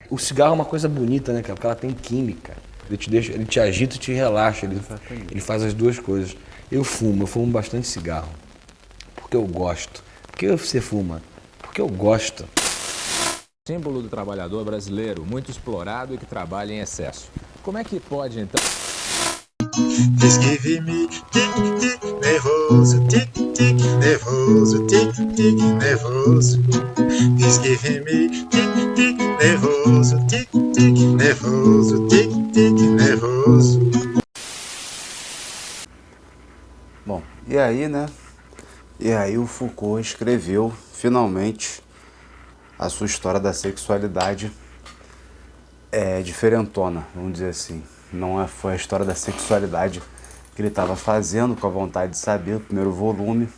O cigarro é uma coisa bonita, né, cara? Porque ela tem química. Ele te deixa, ele te agita e te relaxa. Ele faz as duas coisas. Eu fumo bastante cigarro. Porque eu gosto. Por que você fuma? Porque eu gosto. Símbolo do trabalhador brasileiro, muito explorado e que trabalha em excesso. Como é que pode, então? Please give me tic tic nervoso, tic tic nervoso, tic tic nervoso. Please give me tic tic nervoso, tic tic nervoso, tic tic nervoso. Bom, e aí, né? E aí o Foucault escreveu, finalmente, a sua história da sexualidade diferentona, vamos dizer assim. Não foi a história da sexualidade que ele estava fazendo com a vontade de saber, o primeiro volume,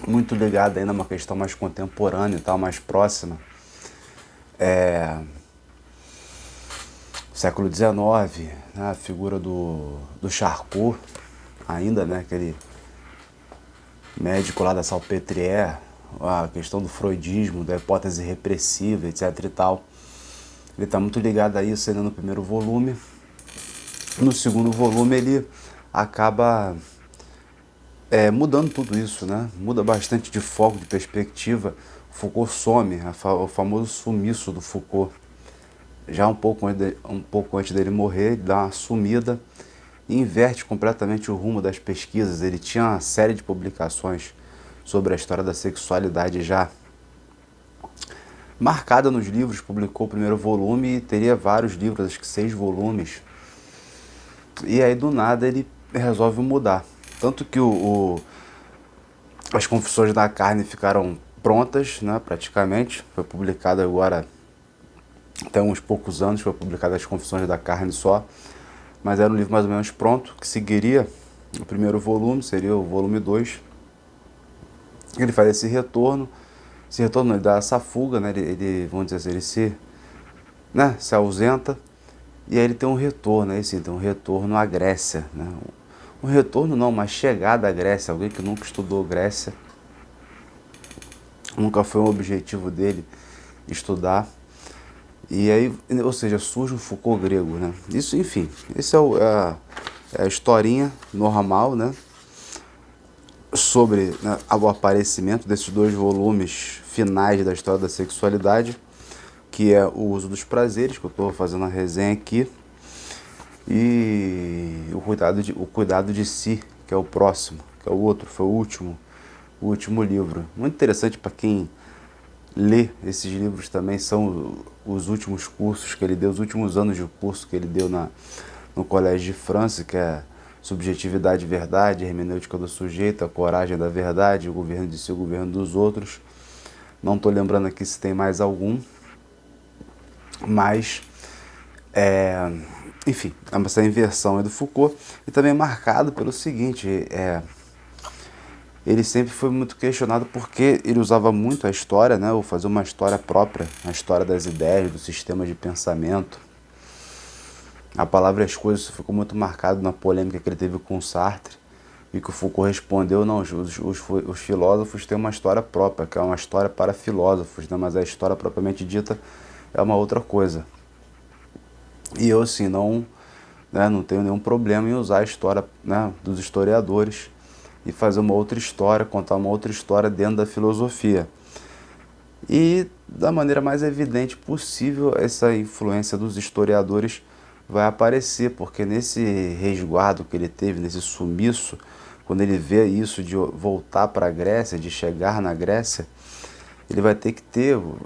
muito ligado ainda a uma questão mais contemporânea e tal, mais próxima. Século XIX, né, a figura do Charcot, ainda, né, aquele médico lá da Salpêtrière, a questão do freudismo, da hipótese repressiva, etc e tal. Ele está muito ligado a isso ainda no primeiro volume. No segundo volume ele acaba mudando tudo isso, né? Muda bastante de foco, de perspectiva. Foucault some, o famoso sumiço do Foucault. Já um pouco antes dele morrer, ele dá uma sumida e inverte completamente o rumo das pesquisas. Ele tinha uma série de publicações sobre a história da sexualidade já marcada nos livros, publicou o primeiro volume e teria vários livros, acho que 6 volumes. E aí do nada ele resolve mudar. Tanto que as Confissões da Carne ficaram prontas, né, praticamente. Foi publicado agora, até uns poucos anos, foi publicado as Confissões da Carne só. Mas era um livro mais ou menos pronto, que seguiria o primeiro volume, seria o volume 2. Ele faz esse retorno ele dá essa fuga, né? Vamos dizer assim, se ausenta, e aí ele tem um retorno, aí sim, tem um retorno à Grécia, né? Um retorno não, uma chegada à Grécia, alguém que nunca estudou Grécia, nunca foi um objetivo dele estudar, e aí, ou seja, surge um Foucault grego, né? Isso, enfim, esse é a historinha normal, né? Sobre, né, o aparecimento desses 2 volumes finais da história da sexualidade, que é o uso dos prazeres, que eu estou fazendo a resenha aqui, e o cuidado de si, que é o próximo, que é o outro, foi o último livro. Muito interessante para quem lê esses livros também, são os últimos cursos que ele deu, os últimos anos de curso que ele deu no Colégio de França, que é Subjetividade e Verdade, Hermenêutica do Sujeito, a Coragem da Verdade, o Governo de Si, o Governo dos Outros. Não estou lembrando aqui se tem mais algum, mas, enfim, essa inversão é do Foucault, e também marcado pelo seguinte, ele sempre foi muito questionado porque ele usava muito a história, né, ou fazer uma história própria, a história das ideias, do sistema de pensamento. A palavra e as coisas ficou muito marcado na polêmica que ele teve com Sartre, e que o Foucault respondeu, não, os filósofos têm uma história própria, que é uma história para filósofos, né, mas a história propriamente dita é uma outra coisa. E eu, assim, não tenho nenhum problema em usar a história, né, dos historiadores e fazer uma outra história, contar uma outra história dentro da filosofia. E da maneira mais evidente possível, essa influência dos historiadores vai aparecer, porque nesse resguardo que ele teve, nesse sumiço, quando ele vê isso de voltar para a Grécia, de chegar na Grécia, ele vai ter que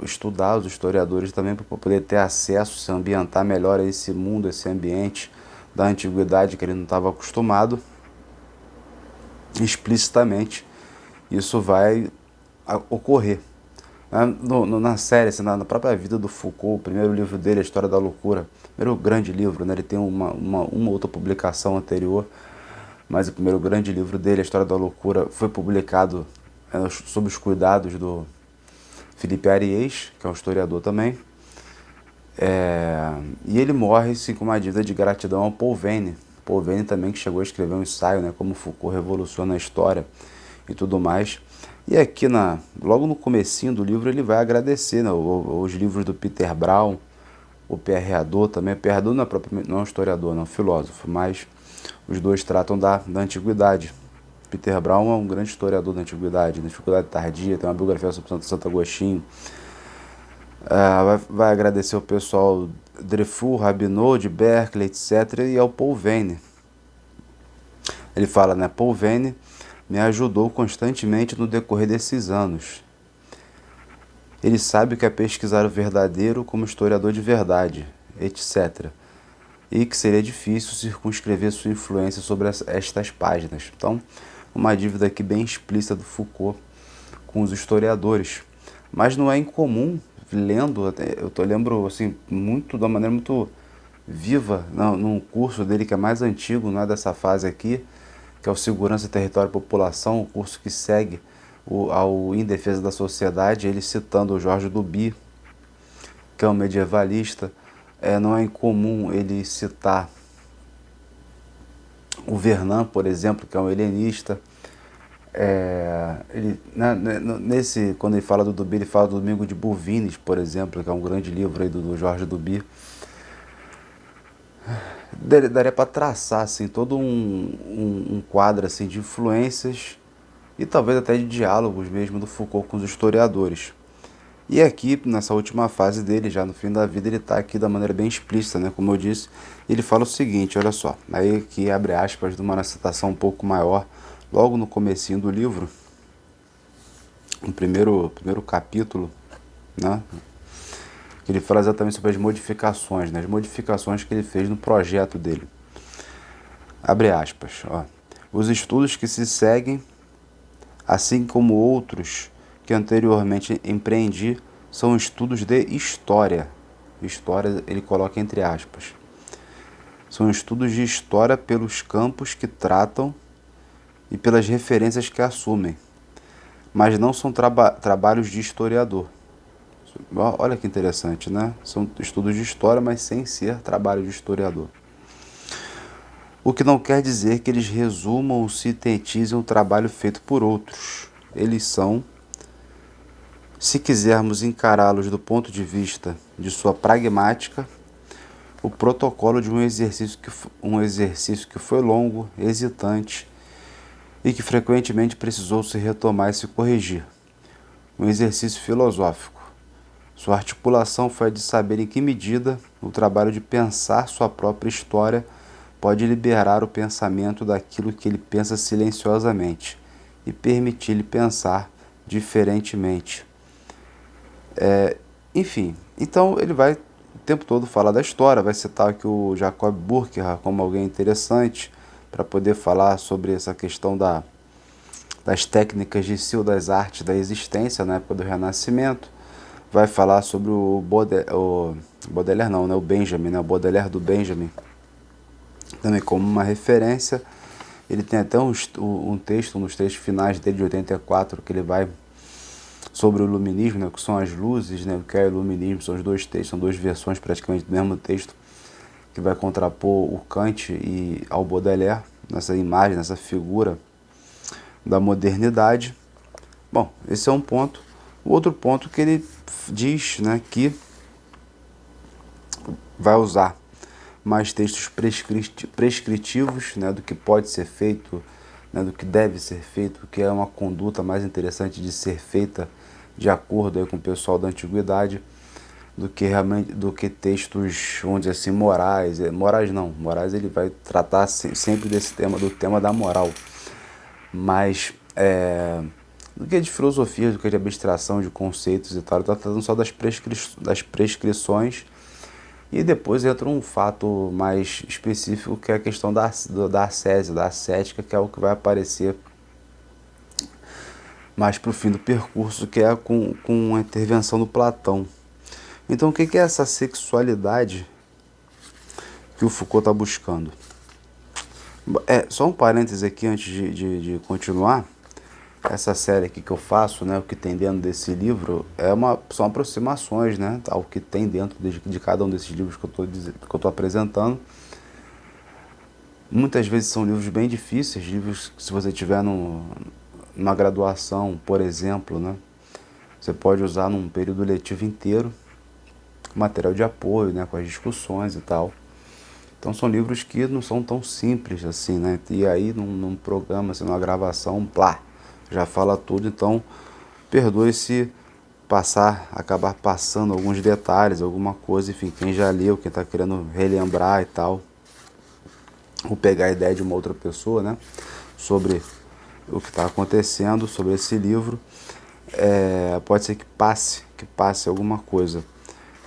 estudar os historiadores também para poder ter acesso, se ambientar melhor a esse mundo, esse ambiente da antiguidade que ele não estava acostumado. Explicitamente isso vai ocorrer. Na série, assim, na própria vida do Foucault, o primeiro livro dele, A História da Loucura, o primeiro grande livro, né? Ele tem uma outra publicação anterior, mas o primeiro grande livro dele, A História da Loucura, foi publicado sob os cuidados do Philippe Ariès, que é um historiador também, e ele morre sim, com uma dívida de gratidão ao Paul Veyne. Paul Veyne também, que chegou a escrever um ensaio, né, como Foucault revoluciona a história e tudo mais. E aqui, logo no comecinho do livro, ele vai agradecer, né, os livros do Peter Brown, o Perreador também. Perreador não é propriamente, não é um historiador, não é um filósofo, mas os dois tratam da antiguidade. Peter Brown é um grande historiador da antiguidade, da antiguidade tardia, tem uma biografia sobre Santo Agostinho. Vai agradecer o pessoal Dreyfus, Rabineau, de Berkeley, etc. E ao Paul Veyne. Ele fala, né? Paul Veyne me ajudou constantemente no decorrer desses anos. Ele sabe o que é pesquisar o verdadeiro como historiador de verdade, etc. E que seria difícil circunscrever sua influência sobre estas páginas. Então, uma dívida aqui bem explícita do Foucault com os historiadores. Mas não é incomum, lendo, eu lembro assim, muito, de uma maneira muito viva, num curso dele que é mais antigo, não é dessa fase aqui, que é o Segurança, Território e População, o curso que segue ao Em Defesa da Sociedade, ele citando o Jorge Duby, que é um medievalista. Não é incomum ele citar o Vernon, por exemplo, que é um helenista. Quando ele fala do Duby, ele fala do Domingo de Bouvines, por exemplo, que é um grande livro aí do Jorge Duby. Daria para traçar assim, todo um quadro assim, de influências e talvez até de diálogos mesmo do Foucault com os historiadores. E aqui, nessa última fase dele, já no fim da vida, ele está aqui da maneira bem explícita, né? Como eu disse, ele fala o seguinte, olha só, aí aqui abre aspas de uma citação um pouco maior, logo no comecinho do livro, no primeiro capítulo, né? Que ele fala exatamente sobre as modificações, né? As modificações que ele fez no projeto dele. Abre aspas, ó. Os estudos que se seguem, assim como outros que anteriormente empreendi, são estudos de história. História ele coloca entre aspas. São estudos de história pelos campos que tratam e pelas referências que assumem, mas não são trabalhos de historiador. Olha que interessante, né? São estudos de história, mas sem ser trabalho de historiador. O que não quer dizer que eles resumam ou sintetizem o trabalho feito por outros. Eles são, se quisermos encará-los do ponto de vista de sua pragmática, o protocolo de um exercício que foi longo, hesitante e que frequentemente precisou se retomar e se corrigir. Um exercício filosófico. Sua articulação foi a de saber em que medida o trabalho de pensar sua própria história pode liberar o pensamento daquilo que ele pensa silenciosamente e permitir-lhe pensar diferentemente. Enfim, então ele vai o tempo todo falar da história, vai citar aqui o Jacob Burckhardt como alguém interessante para poder falar sobre essa questão das técnicas de Sil das artes da existência na época do Renascimento. Vai falar sobre o Baudelaire não, né? O Benjamin, né? O Baudelaire do Benjamin, também como uma referência. Ele tem até um texto, um dos textos finais dele de 84, que ele vai sobre o iluminismo, né? Que são as luzes, né? O que é o iluminismo, são os dois textos, são duas versões praticamente do mesmo texto, que vai contrapor o Kant e ao Baudelaire, nessa imagem, nessa figura da modernidade. Bom, esse é um ponto. O outro ponto que ele diz, né, que vai usar mais textos prescritivos, né, do que pode ser feito, né, do que deve ser feito, que é uma conduta mais interessante de ser feita de acordo aí com o pessoal da antiguidade, do que textos, vamos dizer assim, morais. Morais ele vai tratar sempre do tema da moral, mas do que de filosofia, do que de abstração, de conceitos e tal. Ele está tratando só das prescrições, e depois entra um fato mais específico, que é a questão da ascese, da ascética, que é o que vai aparecer mais para o fim do percurso, que é com a intervenção do Platão. Então, o que é essa sexualidade que o Foucault está buscando? Só um parêntese aqui antes de continuar. Essa série aqui que eu faço, né, o que tem dentro desse livro, são aproximações, né, ao que tem dentro de cada um desses livros que eu estou apresentando. Muitas vezes são livros bem difíceis, livros que, se você tiver numa graduação, por exemplo, né, você pode usar num período letivo inteiro. material de apoio, né, com as discussões e tal. Então são livros que não são tão simples assim, né? E aí num programa, assim, numa gravação, plá, já fala tudo. Então perdoe se acabar passando alguns detalhes, alguma coisa, enfim, quem já leu, quem está querendo relembrar e tal, ou pegar a ideia de uma outra pessoa, né, sobre o que está acontecendo, sobre esse livro, pode ser que passe alguma coisa.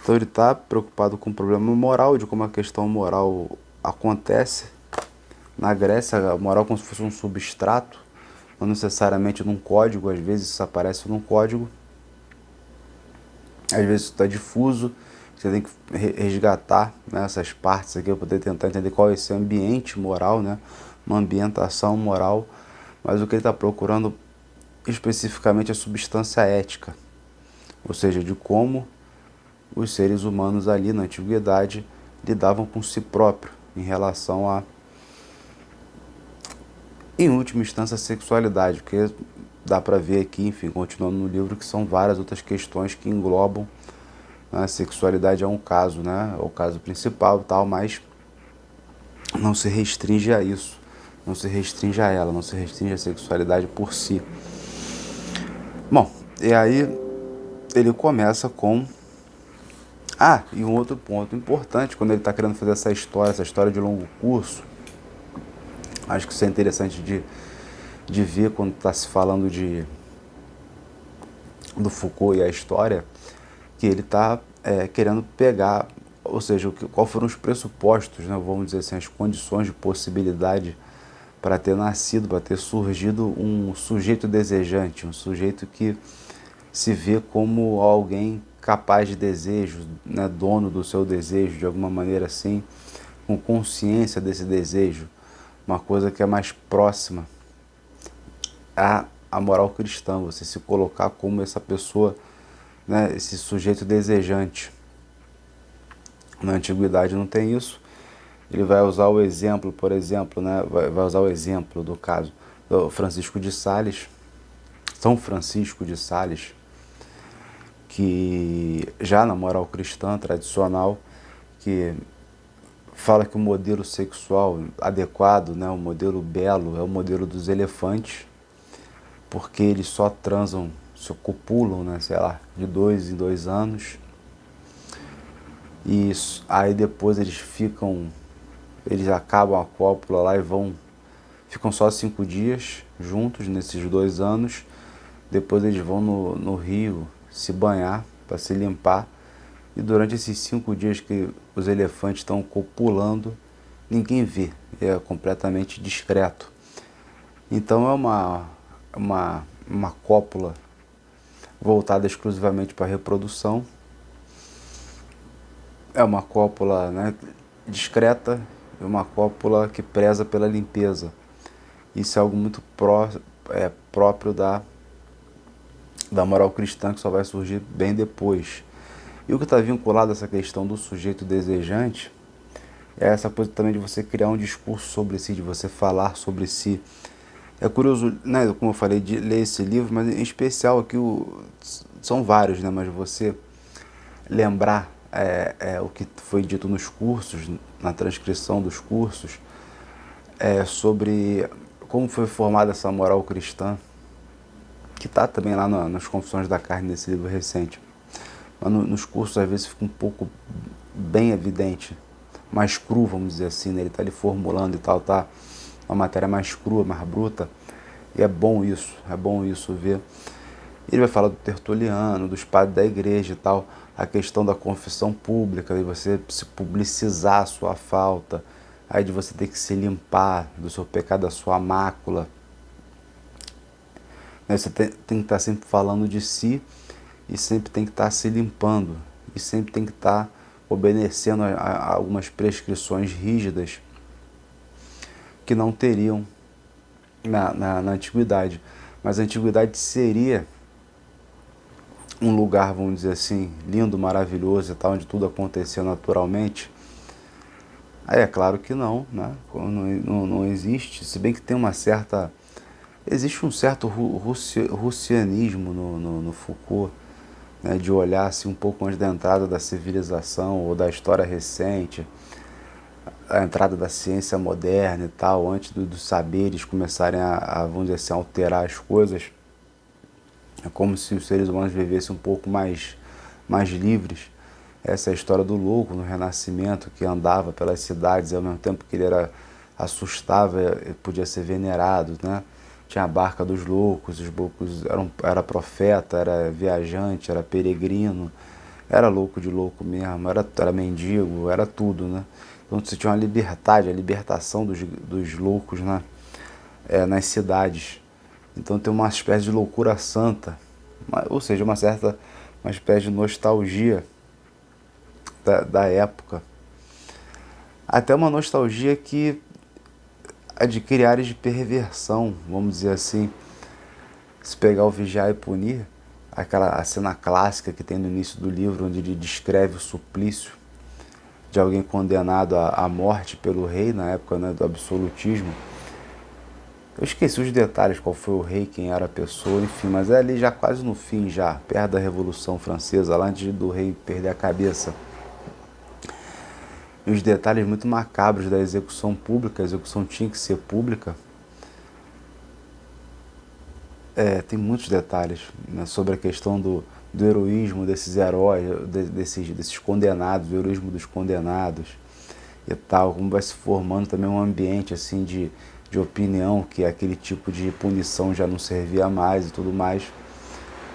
Então ele está preocupado com o problema moral, de como a questão moral acontece. Na Grécia, a moral é como se fosse um substrato, não necessariamente num código, às vezes isso aparece num código, às vezes isso está difuso, você tem que resgatar, né, essas partes aqui para poder tentar entender qual é esse ambiente moral, né, uma ambientação moral, mas o que ele está procurando especificamente é a substância ética, ou seja, de como os seres humanos ali na antiguidade lidavam com si próprio em relação a, em última instância, a sexualidade, porque dá para ver aqui, enfim, continuando no livro, que são várias outras questões que englobam, né, a sexualidade é um caso, né, é o caso principal e tal, mas não se restringe a isso, não se restringe a ela, não se restringe a sexualidade por si. Bom, e aí ele começa com... e um outro ponto importante, quando ele está querendo fazer essa história de longo curso, acho que isso é interessante de ver quando está se falando do Foucault e a história, que ele está querendo pegar, ou seja, qual foram os pressupostos, né, vamos dizer assim, as condições de possibilidade para ter nascido, para ter surgido um sujeito desejante, um sujeito que se vê como alguém capaz de desejo, né, dono do seu desejo, de alguma maneira assim, com consciência desse desejo, uma coisa que é mais próxima à moral cristã, você se colocar como essa pessoa, né, esse sujeito desejante. Na antiguidade não tem isso. Ele vai usar o exemplo, por exemplo, né, vai usar o exemplo do caso do Francisco de Sales, São Francisco de Sales, que já na moral cristã tradicional, que fala que o modelo sexual adequado, né, o modelo belo, é o modelo dos elefantes, porque eles só transam, só copulam, né, sei lá, de 2 em 2 anos, e aí depois eles acabam a cópula lá e ficam só 5 dias juntos nesses 2 anos, depois eles vão no rio se banhar para se limpar, e durante esses 5 dias que os elefantes estão copulando, ninguém vê, é completamente discreto. Então é uma cópula voltada exclusivamente para a reprodução, é uma cópula, né, discreta, é uma cópula que preza pela limpeza. Isso é algo muito próprio da moral cristã, que só vai surgir bem depois. E o que está vinculado a essa questão do sujeito desejante é essa coisa também de você criar um discurso sobre si, de você falar sobre si. É curioso, né, como eu falei, de ler esse livro, mas em especial aqui são vários, né, mas você lembrar o que foi dito nos cursos, na transcrição dos cursos, sobre como foi formada essa moral cristã, que está também lá nas Confissões da Carne, nesse livro recente. Mas nos cursos às vezes fica um pouco bem evidente, mais cru, vamos dizer assim, né? Ele está ali formulando e tal, tá uma matéria mais crua, mais bruta, e é bom isso ver. Ele vai falar do Tertuliano, dos padres da igreja e tal, a questão da confissão pública, de você se publicizar a sua falta, aí de você ter que se limpar do seu pecado, da sua mácula. Você tem que estar sempre falando de si, e sempre tem que estar se limpando, e sempre tem que estar obedecendo a algumas prescrições rígidas que não teriam na antiguidade. Mas a antiguidade seria um lugar, vamos dizer assim, lindo, maravilhoso e tal, onde tudo acontecia naturalmente? Aí é claro que não, né? Não existe, se bem que tem existe um certo russianismo no Foucault, né, de olhar assim, um pouco antes da entrada da civilização ou da história recente, a entrada da ciência moderna e tal, antes dos saberes começarem vamos dizer assim, a alterar as coisas. É como se os seres humanos vivessem um pouco mais livres. Essa é a história do louco no Renascimento, que andava pelas cidades e ao mesmo tempo que ele assustava, ele podia ser venerado, né? Tinha a barca dos loucos, os loucos era profeta, era viajante, era peregrino, era louco de louco mesmo, era mendigo, era tudo, né? Então você tinha uma liberdade, a libertação dos loucos, né? Nas cidades. Então tem uma espécie de loucura santa, ou seja, uma espécie de nostalgia da época. Até uma nostalgia que adquire áreas de perversão, vamos dizer assim. Se pegar o Vigiar e Punir, a cena clássica que tem no início do livro, onde ele descreve o suplício de alguém condenado à morte pelo rei, na época, né, do absolutismo. Eu esqueci os detalhes, qual foi o rei, quem era a pessoa, enfim, mas é ali já quase no fim, já perto da Revolução Francesa, lá antes do rei perder a cabeça. E os detalhes muito macabros da execução pública, a execução tinha que ser pública. Tem muitos detalhes, né, sobre a questão do heroísmo desses heróis, desses condenados, o heroísmo dos condenados e tal, como vai se formando também um ambiente assim de opinião, que aquele tipo de punição já não servia mais e tudo mais.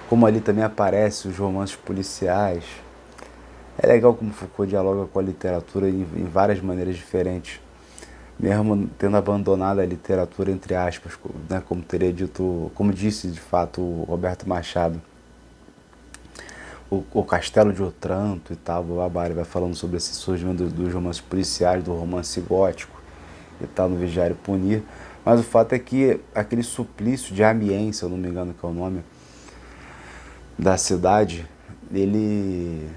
Como ali também aparecem os romances policiais. É legal como Foucault dialoga com a literatura em várias maneiras diferentes, mesmo tendo abandonado a literatura entre aspas, né, como disse de fato o Roberto Machado. O Castelo de Otranto e tal, ele vai falando sobre esse surgimento dos romances policiais, do romance gótico e tal, no Vigiar e Punir. Mas o fato é que aquele suplício de Amiens, se eu não me engano que é o nome da cidade, ele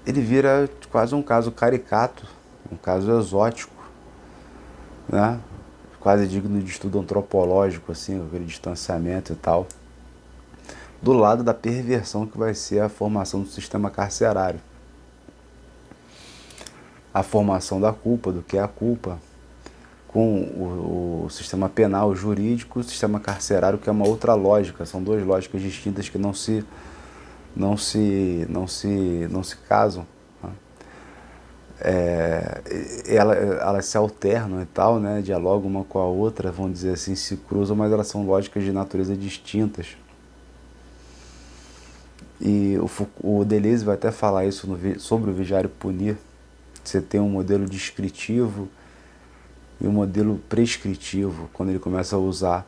vira quase um caso caricato, um caso exótico, né? Quase digno de estudo antropológico, assim, com aquele distanciamento e tal, do lado da perversão que vai ser a formação do sistema carcerário. A formação da culpa, do que é a culpa, com o sistema penal jurídico, o sistema carcerário, que é uma outra lógica. São duas lógicas distintas que não se casam. Elas se alternam e tal, né? Dialogam uma com a outra, vamos dizer assim, se cruzam, mas elas são lógicas de natureza distintas. E o Deleuze vai até falar isso sobre o Vigiar e Punir. Você tem um modelo descritivo e um modelo prescritivo, quando ele começa a usar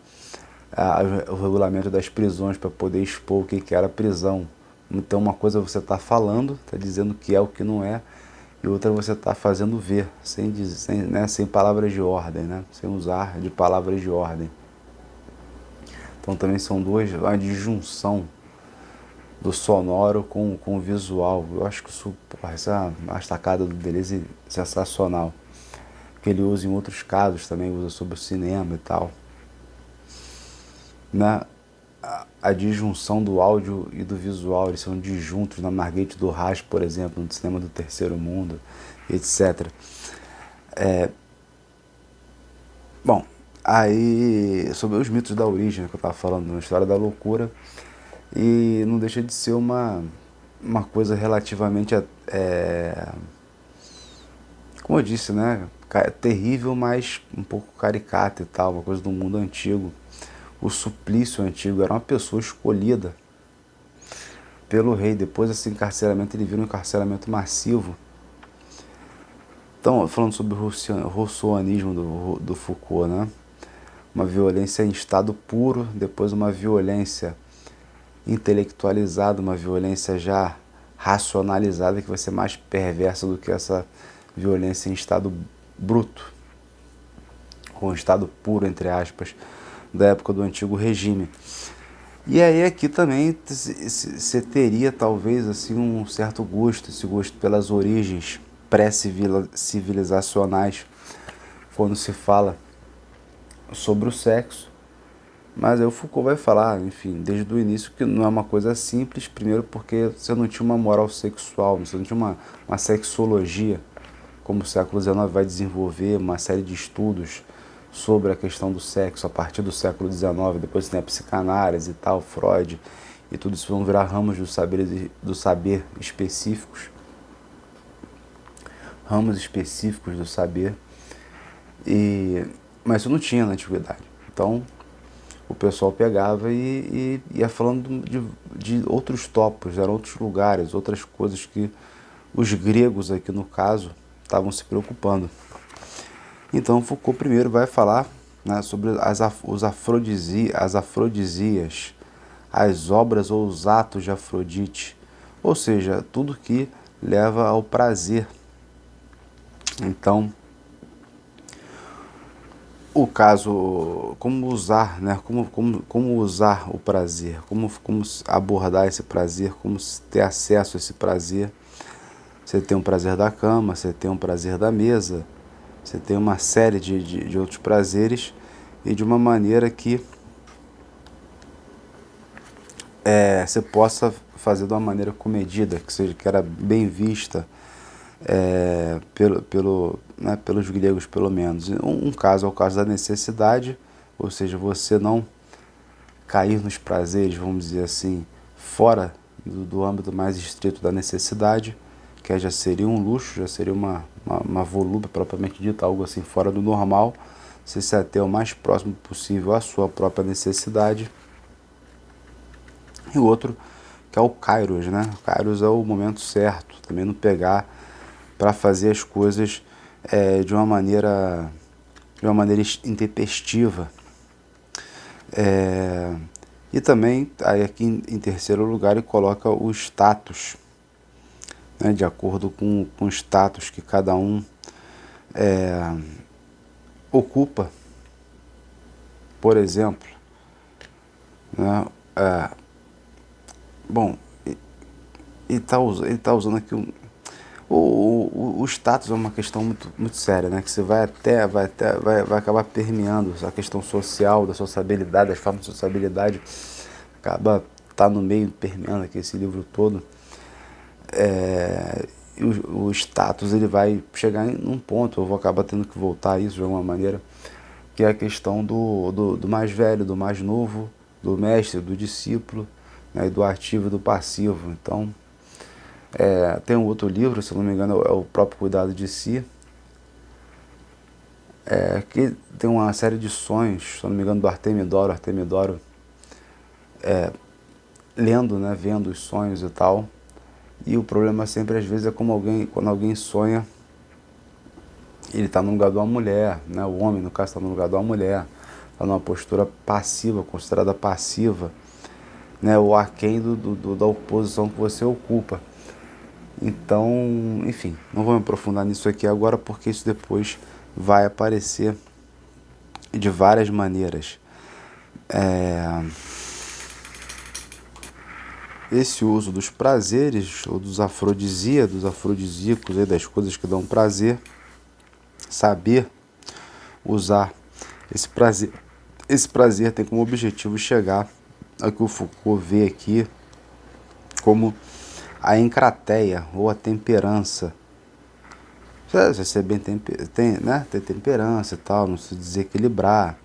o regulamento das prisões para poder expor o que era a prisão. Então uma coisa você está falando, está dizendo que é o que não é, e outra você está fazendo ver, sem palavras de ordem, né? Sem usar de palavras de ordem. Então também são uma disjunção do sonoro com o visual. Eu acho que essa é uma estacada do Deleuze sensacional, que ele usa em outros casos também, usa sobre o cinema e tal, né? A disjunção do áudio e do visual, eles são disjuntos na Marguerite Duras, por exemplo, no cinema do Terceiro Mundo, etc. Bom, aí sobre os mitos da origem, que eu estava falando, na história da loucura, e não deixa de ser uma coisa relativamente, como eu disse, né, terrível, mas um pouco caricata e tal, uma coisa do mundo antigo. O suplício antigo era uma pessoa escolhida pelo rei. Depois desse encarceramento, ele vira um encarceramento massivo. Então, falando sobre o rousseauanismo do Foucault, né? Uma violência em estado puro, depois uma violência intelectualizada, uma violência já racionalizada, que vai ser mais perversa do que essa violência em estado bruto, ou em estado puro, entre aspas, da época do antigo regime. E aí aqui também você teria talvez assim um certo gosto, esse gosto pelas origens pré-civilizacionais, quando se fala sobre o sexo, Mas aí o Foucault vai falar, enfim, desde o início que não é uma coisa simples, primeiro porque você não tinha uma moral sexual, você não tinha uma sexologia, como o século XIX vai desenvolver uma série de estudos sobre a questão do sexo a partir do século XIX, depois tem a psicanálise e tal, Freud, e tudo isso vão virar ramos do saber específicos, ramos específicos do saber, mas isso não tinha na antiguidade. Então, o pessoal pegava e ia falando de outros tópicos, eram outros lugares, outras coisas que os gregos aqui no caso estavam se preocupando. Então Foucault primeiro vai falar, né, sobre as afrodisias, as obras ou os atos de Afrodite, ou seja, tudo que leva ao prazer. Então, o caso, como usar, né? Como usar o prazer, como abordar esse prazer, como ter acesso a esse prazer. Você tem um prazer da cama, você tem um prazer da mesa, você tem uma série de outros prazeres e de uma maneira que você possa fazer de uma maneira comedida, que seja, que era bem vista pelos gregos, pelo menos. Um caso é o caso da necessidade, ou seja, você não cair nos prazeres, vamos dizer assim, fora do âmbito mais estrito da necessidade, que já seria um luxo, já seria uma volúpia propriamente dita, algo assim fora do normal, você se ater o mais próximo possível à sua própria necessidade. E o outro, que é o kairos, né? O kairos é o momento certo, também não pegar para fazer as coisas de uma maneira intempestiva. E também, aí aqui em terceiro lugar, ele coloca o status, né, de acordo com o status que cada um ocupa. Por exemplo, né, bom, ele tá usando aqui o status é uma questão muito séria, né? Que você vai acabar permeando a questão social, da sociabilidade, das formas de sociabilidade, tá no meio, permeando aqui esse livro todo. O status ele vai chegar em um ponto, eu vou acabar tendo que voltar a isso de alguma maneira, que é a questão do mais velho, do mais novo, do mestre, do discípulo, né? Do ativo e do passivo. Então, tem um outro livro, se não me engano, é o próprio Cuidado de Si, que tem uma série de sonhos, se não me engano, do Artemidoro, lendo, né, vendo os sonhos e tal. E o problema sempre, às vezes, é quando alguém sonha, ele está no lugar de uma mulher, né, o homem, no caso, está no lugar de uma mulher, está numa postura passiva, considerada passiva, né, ou aquém da oposição que você ocupa. Então, enfim, não vou me aprofundar nisso aqui agora, porque isso depois vai aparecer de várias maneiras. Esse uso dos prazeres, ou dos afrodisíacos, das coisas que dão prazer, saber usar esse prazer. Esse prazer tem como objetivo chegar ao que o Foucault vê aqui como a encrateia ou a temperança. Você bem né? Ter temperança e tal, não se desequilibrar,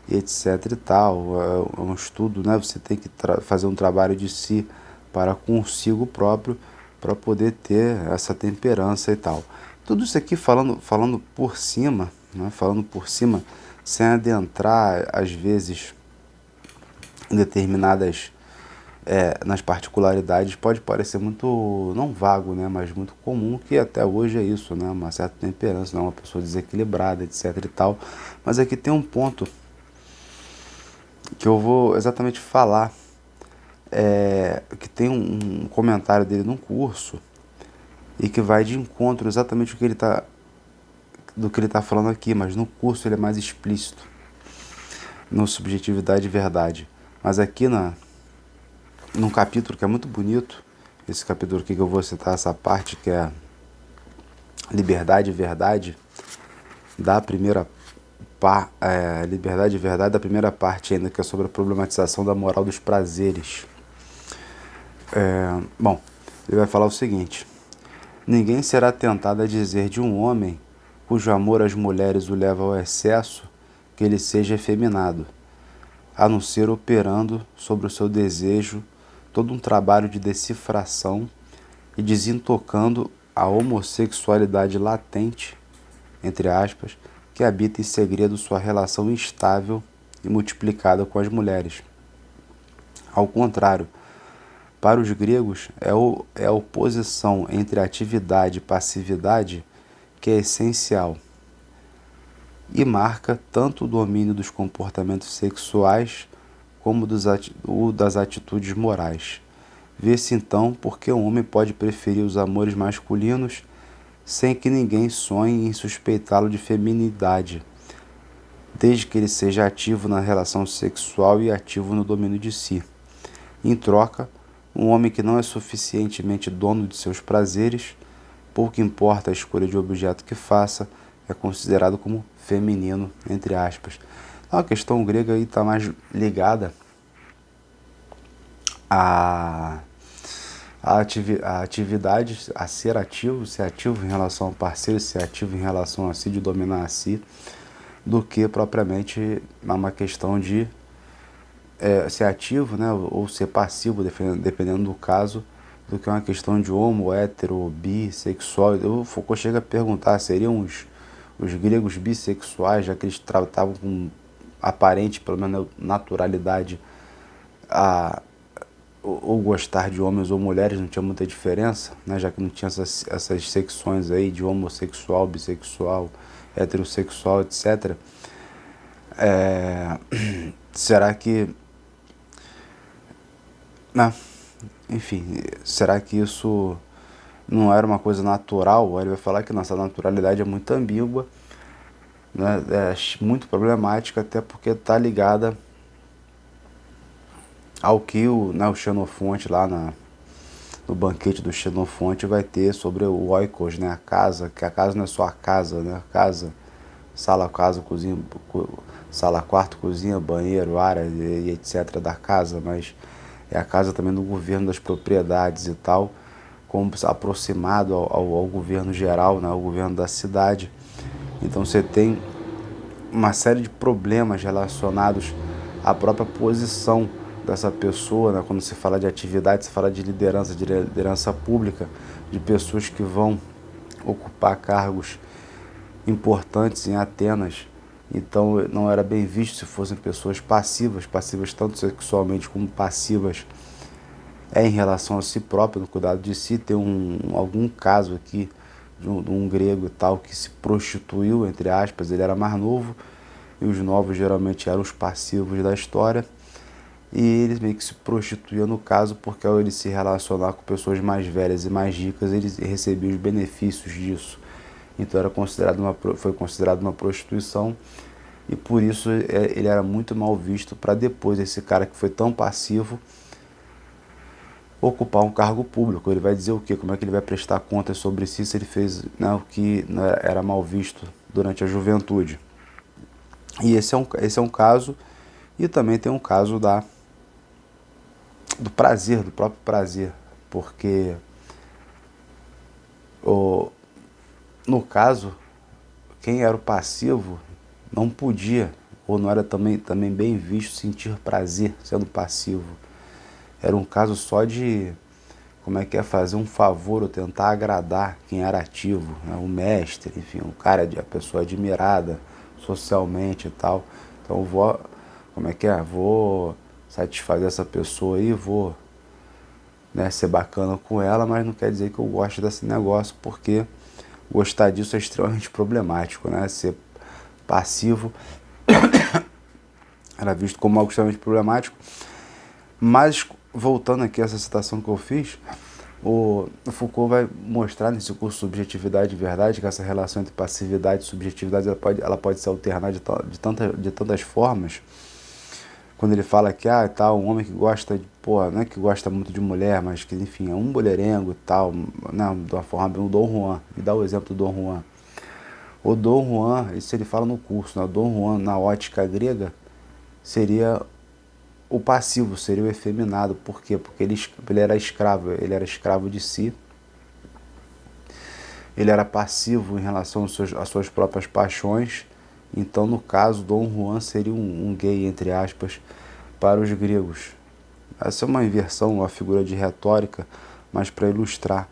e etc e tal. É um estudo, né? Você tem que fazer um trabalho de si para consigo próprio, para poder ter essa temperança e tal. Tudo isso aqui falando por cima, né? Falando por cima, sem adentrar, às vezes, em determinadas nas particularidades, pode parecer muito, não vago, né, mas muito comum, que até hoje é isso, né, uma certa temperança, não é uma pessoa desequilibrada, etc e tal. Mas aqui tem um ponto que eu vou exatamente falar, que tem um comentário dele num curso e que vai de encontro exatamente do que ele está falando aqui, mas no curso ele é mais explícito, no Subjetividade e Verdade. Mas aqui num capítulo que é muito bonito, esse capítulo aqui que eu vou citar, essa parte que é Liberdade e Verdade, da primeira Liberdade e Verdade, da primeira parte ainda, que é sobre a problematização da moral dos prazeres. Bom, ele vai falar o seguinte: ninguém será tentado a dizer de um homem cujo amor às mulheres o leva ao excesso que ele seja efeminado, a não ser operando sobre o seu desejo todo um trabalho de decifração e desintocando a homossexualidade latente, entre aspas, que habita em segredo sua relação instável e multiplicada com as mulheres. Ao contrário, para os gregos, é a oposição entre atividade e passividade que é essencial e marca tanto o domínio dos comportamentos sexuais como o das atitudes morais. Vê-se então porque o homem pode preferir os amores masculinos sem que ninguém sonhe em suspeitá-lo de feminidade, desde que ele seja ativo na relação sexual e ativo no domínio de si. Em troca, um homem que não é suficientemente dono de seus prazeres, pouco importa a escolha de objeto que faça, é considerado como feminino, entre aspas. Então, a questão grega aí está mais ligada a atividade, a ser ativo em relação ao parceiro, ser ativo em relação a si, de dominar a si, do que propriamente uma questão de ser ativo, né, ou ser passivo, dependendo do caso, do que uma questão de homo, hétero, bissexual. O Foucault chega a perguntar, seriam os gregos bissexuais, já que eles tratavam com aparente, pelo menos naturalidade, ou gostar de homens ou mulheres, não tinha muita diferença, né? Já que não tinha essas secções aí de homossexual, bissexual, heterossexual, etc. Será que... Enfim, será que isso não era uma coisa natural? Ele vai falar que nossa naturalidade é muito ambígua, né? É muito problemática, até porque está ligada ao que o Xenofonte lá no banquete do Xenofonte vai ter sobre o oikos, né? A casa, que a casa não é só a casa, né? Casa, sala, cozinha, sala, quarto, cozinha, banheiro, área e etc. da casa, mas é a casa também do governo das propriedades e tal, como aproximado ao governo geral, né? Ao governo da cidade. Então você tem uma série de problemas relacionados à própria posição dessa pessoa, né? Quando se fala de atividade, se fala de liderança pública, de pessoas que vão ocupar cargos importantes em Atenas. Então não era bem visto se fossem pessoas passivas tanto sexualmente como passivas em relação a si próprio, no cuidado de si. Tem algum caso aqui de um grego e tal que se prostituiu, entre aspas. Ele era mais novo e os novos geralmente eram os passivos da história. E ele meio que se prostituía no caso, porque ao ele se relacionar com pessoas mais velhas e mais ricas, ele recebia os benefícios disso. Então foi considerado uma prostituição, e por isso ele era muito mal visto, para depois esse cara que foi tão passivo ocupar um cargo público. Ele vai dizer o quê? Como é que ele vai prestar contas sobre si se ele fez, né, o que era mal visto durante a juventude? E esse é um caso, e também tem um caso do prazer, do próprio prazer, porque no caso, quem era o passivo não podia, ou não era também bem visto sentir prazer sendo passivo. Era um caso só de, fazer um favor ou tentar agradar quem era ativo, né? O mestre, enfim, a pessoa admirada socialmente e tal. Então vou satisfazer essa pessoa aí, vou, né, ser bacana com ela, mas não quer dizer que eu goste desse negócio, porque gostar disso é extremamente problemático, né? Ser passivo era visto como algo extremamente problemático. Mas, voltando aqui a essa citação que eu fiz, o Foucault vai mostrar nesse curso Subjetividade e Verdade que essa relação entre passividade e subjetividade ela pode se alternar de tantas formas. Quando ele fala que um homem que gosta não é que gosta muito de mulher, mas que, enfim, é um mulherengo e tal, né, de uma forma bem, o Dom Juan, e dá o exemplo do Dom Juan. O Dom Juan, isso ele fala no curso, né? O Dom Juan, na ótica grega, seria o passivo, seria o efeminado. Por quê? Porque ele era escravo de si, ele era passivo em relação às suas próprias paixões. Então, no caso, Dom Juan seria um gay, entre aspas, para os gregos. Essa é uma inversão, uma figura de retórica, mas para ilustrar,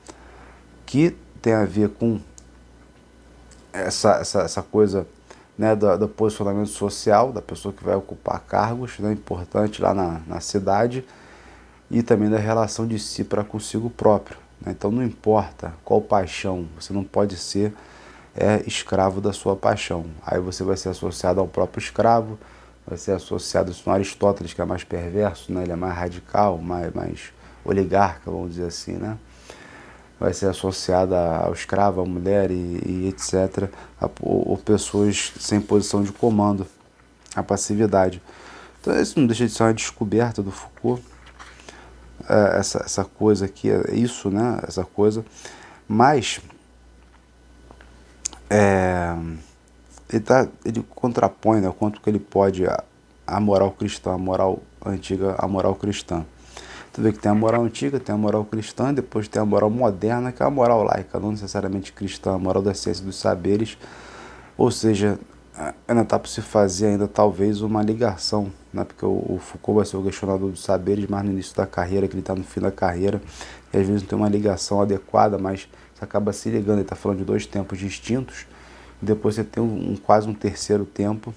que tem a ver com essa coisa, né, do posicionamento social, da pessoa que vai ocupar cargos, né, importante lá na cidade, e também da relação de si para consigo próprio, né? Então não importa qual paixão, você não pode ser escravo da sua paixão. Aí você vai ser associado ao próprio escravo, vai ser associado a Aristóteles, que é mais perverso, né? Ele é mais radical, mais oligarca, vamos dizer assim, né? Vai ser associada ao escravo, à mulher e etc., ou pessoas sem posição de comando, a passividade. Então isso não deixa de ser uma descoberta do Foucault, essa coisa aqui, isso, né? Essa coisa, mas ele contrapõe, né, o quanto que ele pode a moral cristã, a moral antiga, a moral cristã. Tu vê que tem a moral antiga, tem a moral cristã, depois tem a moral moderna, que é a moral laica, não necessariamente cristã, a moral da ciência dos saberes. Ou seja, ainda está para se fazer ainda talvez uma ligação, né? Porque o Foucault vai ser o questionador dos saberes, mas no início da carreira, que ele está no fim da carreira, e às vezes não tem uma ligação adequada, mas você acaba se ligando. Ele está falando de dois tempos distintos, e depois você tem quase um terceiro tempo,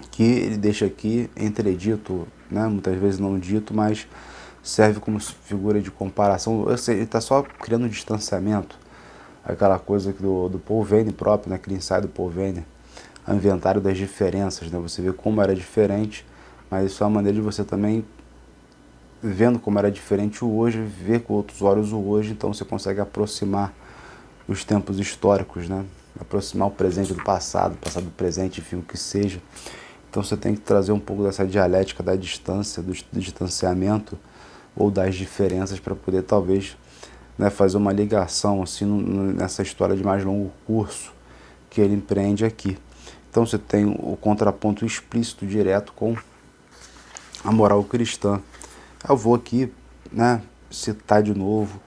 que ele deixa aqui entredito, né? Muitas vezes não dito, mas serve como figura de comparação. Ou seja, ele está só criando um distanciamento, aquela coisa do Paul Veyne próprio, né? Aquele ensaio do Paul Veyne, o inventário das diferenças, né? Você vê como era diferente, mas isso é uma maneira de você também, vendo como era diferente o hoje, ver com outros olhos o hoje, então você consegue aproximar os tempos históricos, né? Aproximar o presente do passado do presente, enfim, o que seja. Então você tem que trazer um pouco dessa dialética da distância, do distanciamento ou das diferenças para poder talvez, né, fazer uma ligação assim, nessa história de mais longo curso que ele empreende aqui. Então você tem o contraponto explícito, direto com a moral cristã. Eu vou aqui, né, citar de novo,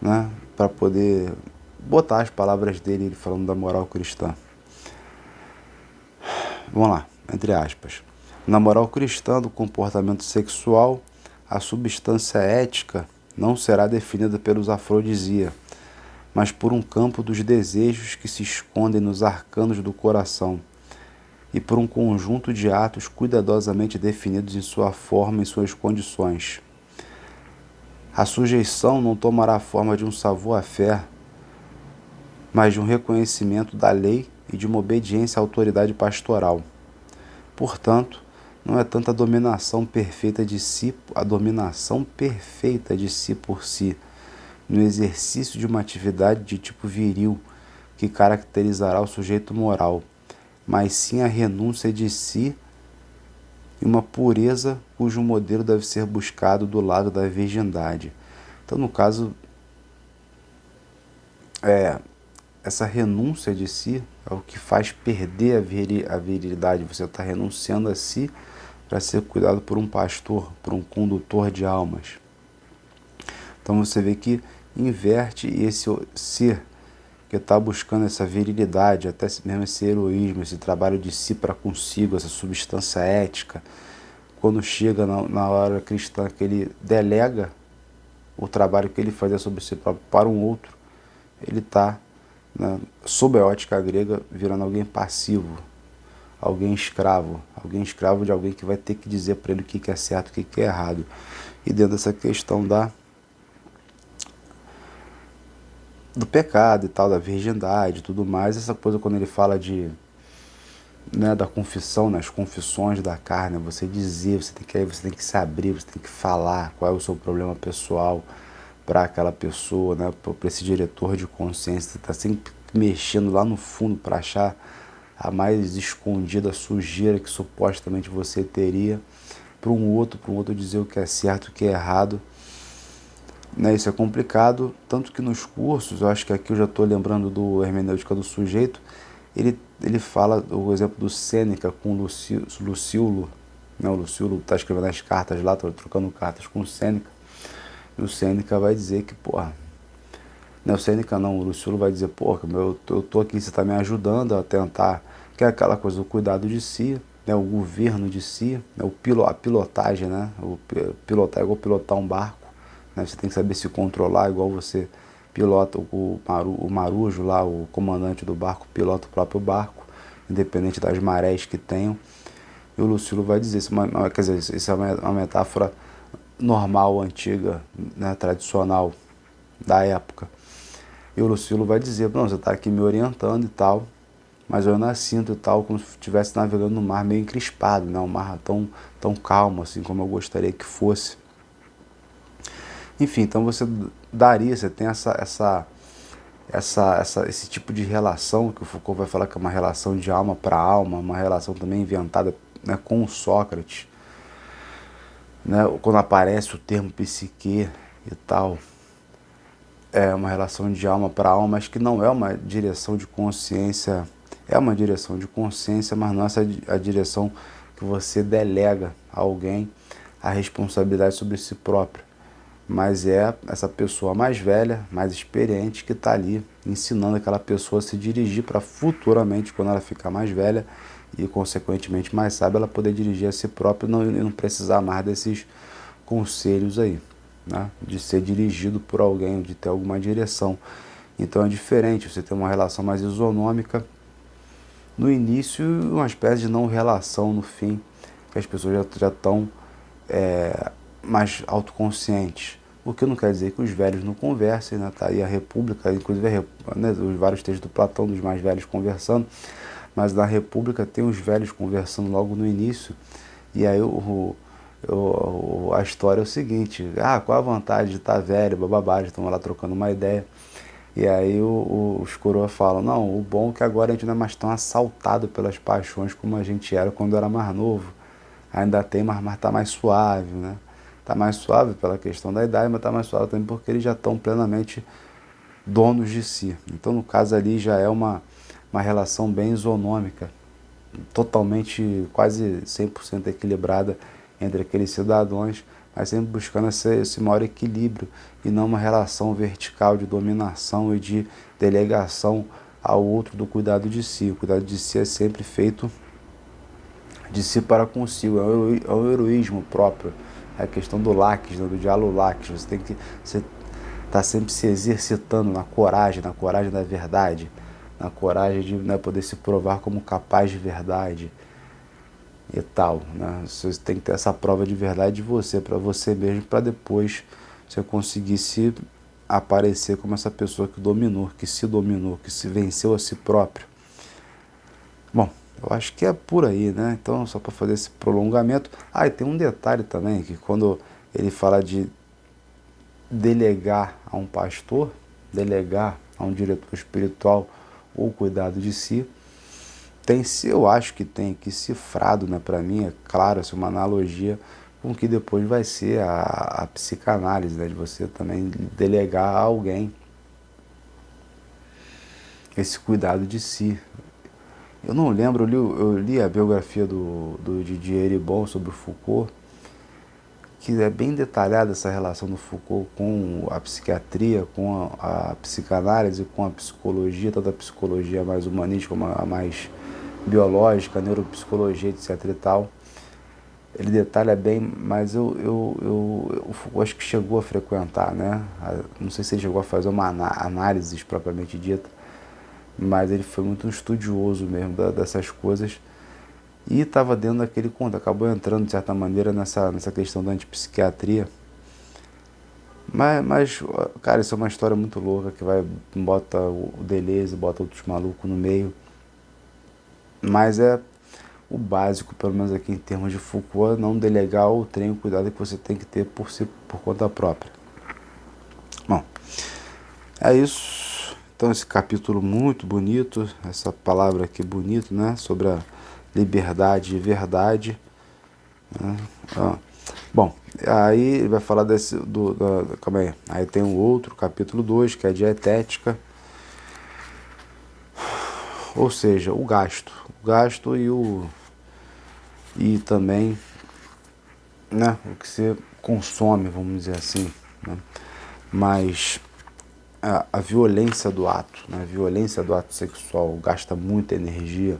né, para poder botar as palavras dele, ele falando da moral cristã. Vamos lá, entre aspas. Na moral cristã do comportamento sexual, a substância ética não será definida pelos afrodisia, mas por um campo dos desejos que se escondem nos arcanos do coração, e por um conjunto de atos cuidadosamente definidos em sua forma e suas condições. A sujeição não tomará a forma de um savoir-faire, mas de um reconhecimento da lei e de uma obediência à autoridade pastoral. Portanto, não é tanto a dominação perfeita de si por si, no exercício de uma atividade de tipo viril que caracterizará o sujeito moral, mas sim a renúncia de si e uma pureza cujo modelo deve ser buscado do lado da virgindade. Então, no caso, essa renúncia de si é o que faz perder a virilidade. Você está renunciando a si para ser cuidado por um pastor, por um condutor de almas. Então você vê que inverte esse ser que está buscando essa virilidade, até mesmo esse heroísmo, esse trabalho de si para consigo, essa substância ética. Quando chega na hora cristã que ele delega o trabalho que ele fazia sobre si próprio para um outro, ele está, né, sob a ótica grega, virando alguém passivo, alguém escravo de alguém que vai ter que dizer para ele o que é certo, o que é errado. E dentro dessa questão do pecado e tal, da virgindade e tudo mais, essa coisa quando ele fala né, da confissão, nas confissões da carne, você dizer, você tem que se abrir, você tem que falar qual é o seu problema pessoal para aquela pessoa, né, para esse diretor de consciência. Você está sempre mexendo lá no fundo para achar a mais escondida sujeira que supostamente você teria, para um outro dizer o que é certo, o que é errado. né, isso é complicado, tanto que nos cursos, eu acho que aqui eu já estou lembrando do Hermenêutica do Sujeito, ele fala o exemplo do Sêneca com Lucíolo, né, o Lucíolo está escrevendo as cartas lá, trocando cartas com o Sêneca, e o Sêneca vai dizer que, porra, não, o Sêneca não, o Lucíolo vai dizer, porra, eu tô aqui, você está me ajudando a tentar, que é aquela coisa do cuidado de si, né, o governo de si, né, a pilotagem, né, pilotar é igual pilotar um barco, né, você tem que saber se controlar, igual você pilota o marujo lá, o comandante do barco pilota o próprio barco, independente das marés que tenham. E o Lucíolo vai dizer, quer dizer, isso é uma metáfora normal, antiga, né, tradicional da época. E o Lucíolo vai dizer, não, você está aqui me orientando e tal, mas eu ainda sinto e tal, como se estivesse navegando no mar meio encrespado, né, um mar tão calmo, assim, como eu gostaria que fosse. Enfim, então você tem esse tipo de relação, que o Foucault vai falar que é uma relação de alma para alma, uma relação também inventada, né, com o Sócrates, né, quando aparece o termo psique e tal, é uma relação de alma para alma, mas que não é uma direção de consciência, é uma direção de consciência, mas não essa a direção que você delega a alguém a responsabilidade sobre si próprio, mas é essa pessoa mais velha, mais experiente, que está ali ensinando aquela pessoa a se dirigir para futuramente, quando ela ficar mais velha e consequentemente mais sábia, ela poder dirigir a si própria e não precisar mais desses conselhos aí, né? De ser dirigido por alguém, de ter alguma direção. Então é diferente, você tem uma relação mais isonômica no início e uma espécie de não relação no fim, que as pessoas já estão mais autoconscientes. O que não quer dizer que os velhos não conversem, né? Tá aí a República, inclusive né, os vários textos do Platão dos mais velhos conversando, mas na República tem os velhos conversando logo no início, e aí a história é o seguinte, qual a vantagem de estar velho, bababá, eles estão lá trocando uma ideia, e aí os coroas falam, não, o bom é que agora a gente não é mais tão assaltado pelas paixões como a gente era quando era mais novo, ainda tem, mas está mais suave, né? Está mais suave pela questão da idade, mas está mais suave também porque eles já estão plenamente donos de si. Então, no caso ali, já é uma relação bem isonômica, totalmente, quase 100% equilibrada entre aqueles cidadãos, mas sempre buscando esse maior equilíbrio e não uma relação vertical de dominação e de delegação ao outro do cuidado de si. O cuidado de si é sempre feito de si para consigo, é o heroísmo próprio, é a questão do laques, né, do diálogo laques. Você está sempre se exercitando na coragem da verdade, na coragem de, né, poder se provar como capaz de verdade e tal, né? Você tem que ter essa prova de verdade de você, para você mesmo, para depois você conseguir se aparecer como essa pessoa que dominou, que se venceu a si próprio. Bom, eu acho que é por aí, né? Então, só para fazer esse prolongamento. E tem um detalhe também, que quando ele fala de delegar a um pastor, delegar a um diretor espiritual o cuidado de si, eu acho que tem aqui cifrado, né, para mim, é claro, assim, uma analogia com o que depois vai ser a psicanálise, né, de você também delegar a alguém esse cuidado de si. Eu não lembro, eu li a biografia do Didier Eribon sobre o Foucault, que é bem detalhada essa relação do Foucault com a psiquiatria, com a psicanálise, com a psicologia, tanto a psicologia mais humanística como a mais biológica, a neuropsicologia, etc e tal. Ele detalha bem, mas o Foucault acho que chegou a frequentar, né? Não sei se ele chegou a fazer uma análise propriamente dita, mas ele foi muito estudioso mesmo dessas coisas e estava dentro daquele conto, acabou entrando de certa maneira nessa questão da antipsiquiatria. Mas, cara, isso é uma história muito louca que bota o Deleuze, bota outros malucos no meio, mas é o básico, pelo menos aqui em termos de Foucault, não delegar o trem, o cuidado que você tem que ter por conta própria. Bom, é isso. Então esse capítulo muito bonito, essa palavra aqui bonito, né, sobre a liberdade e verdade, né? Bom, aí ele vai falar calma aí. Aí tem um outro, capítulo 2, que é a dietética. Ou seja, o gasto. O gasto e também, né, o que você consome, vamos dizer assim, né? Mas a violência do ato, né? A violência do ato sexual gasta muita energia,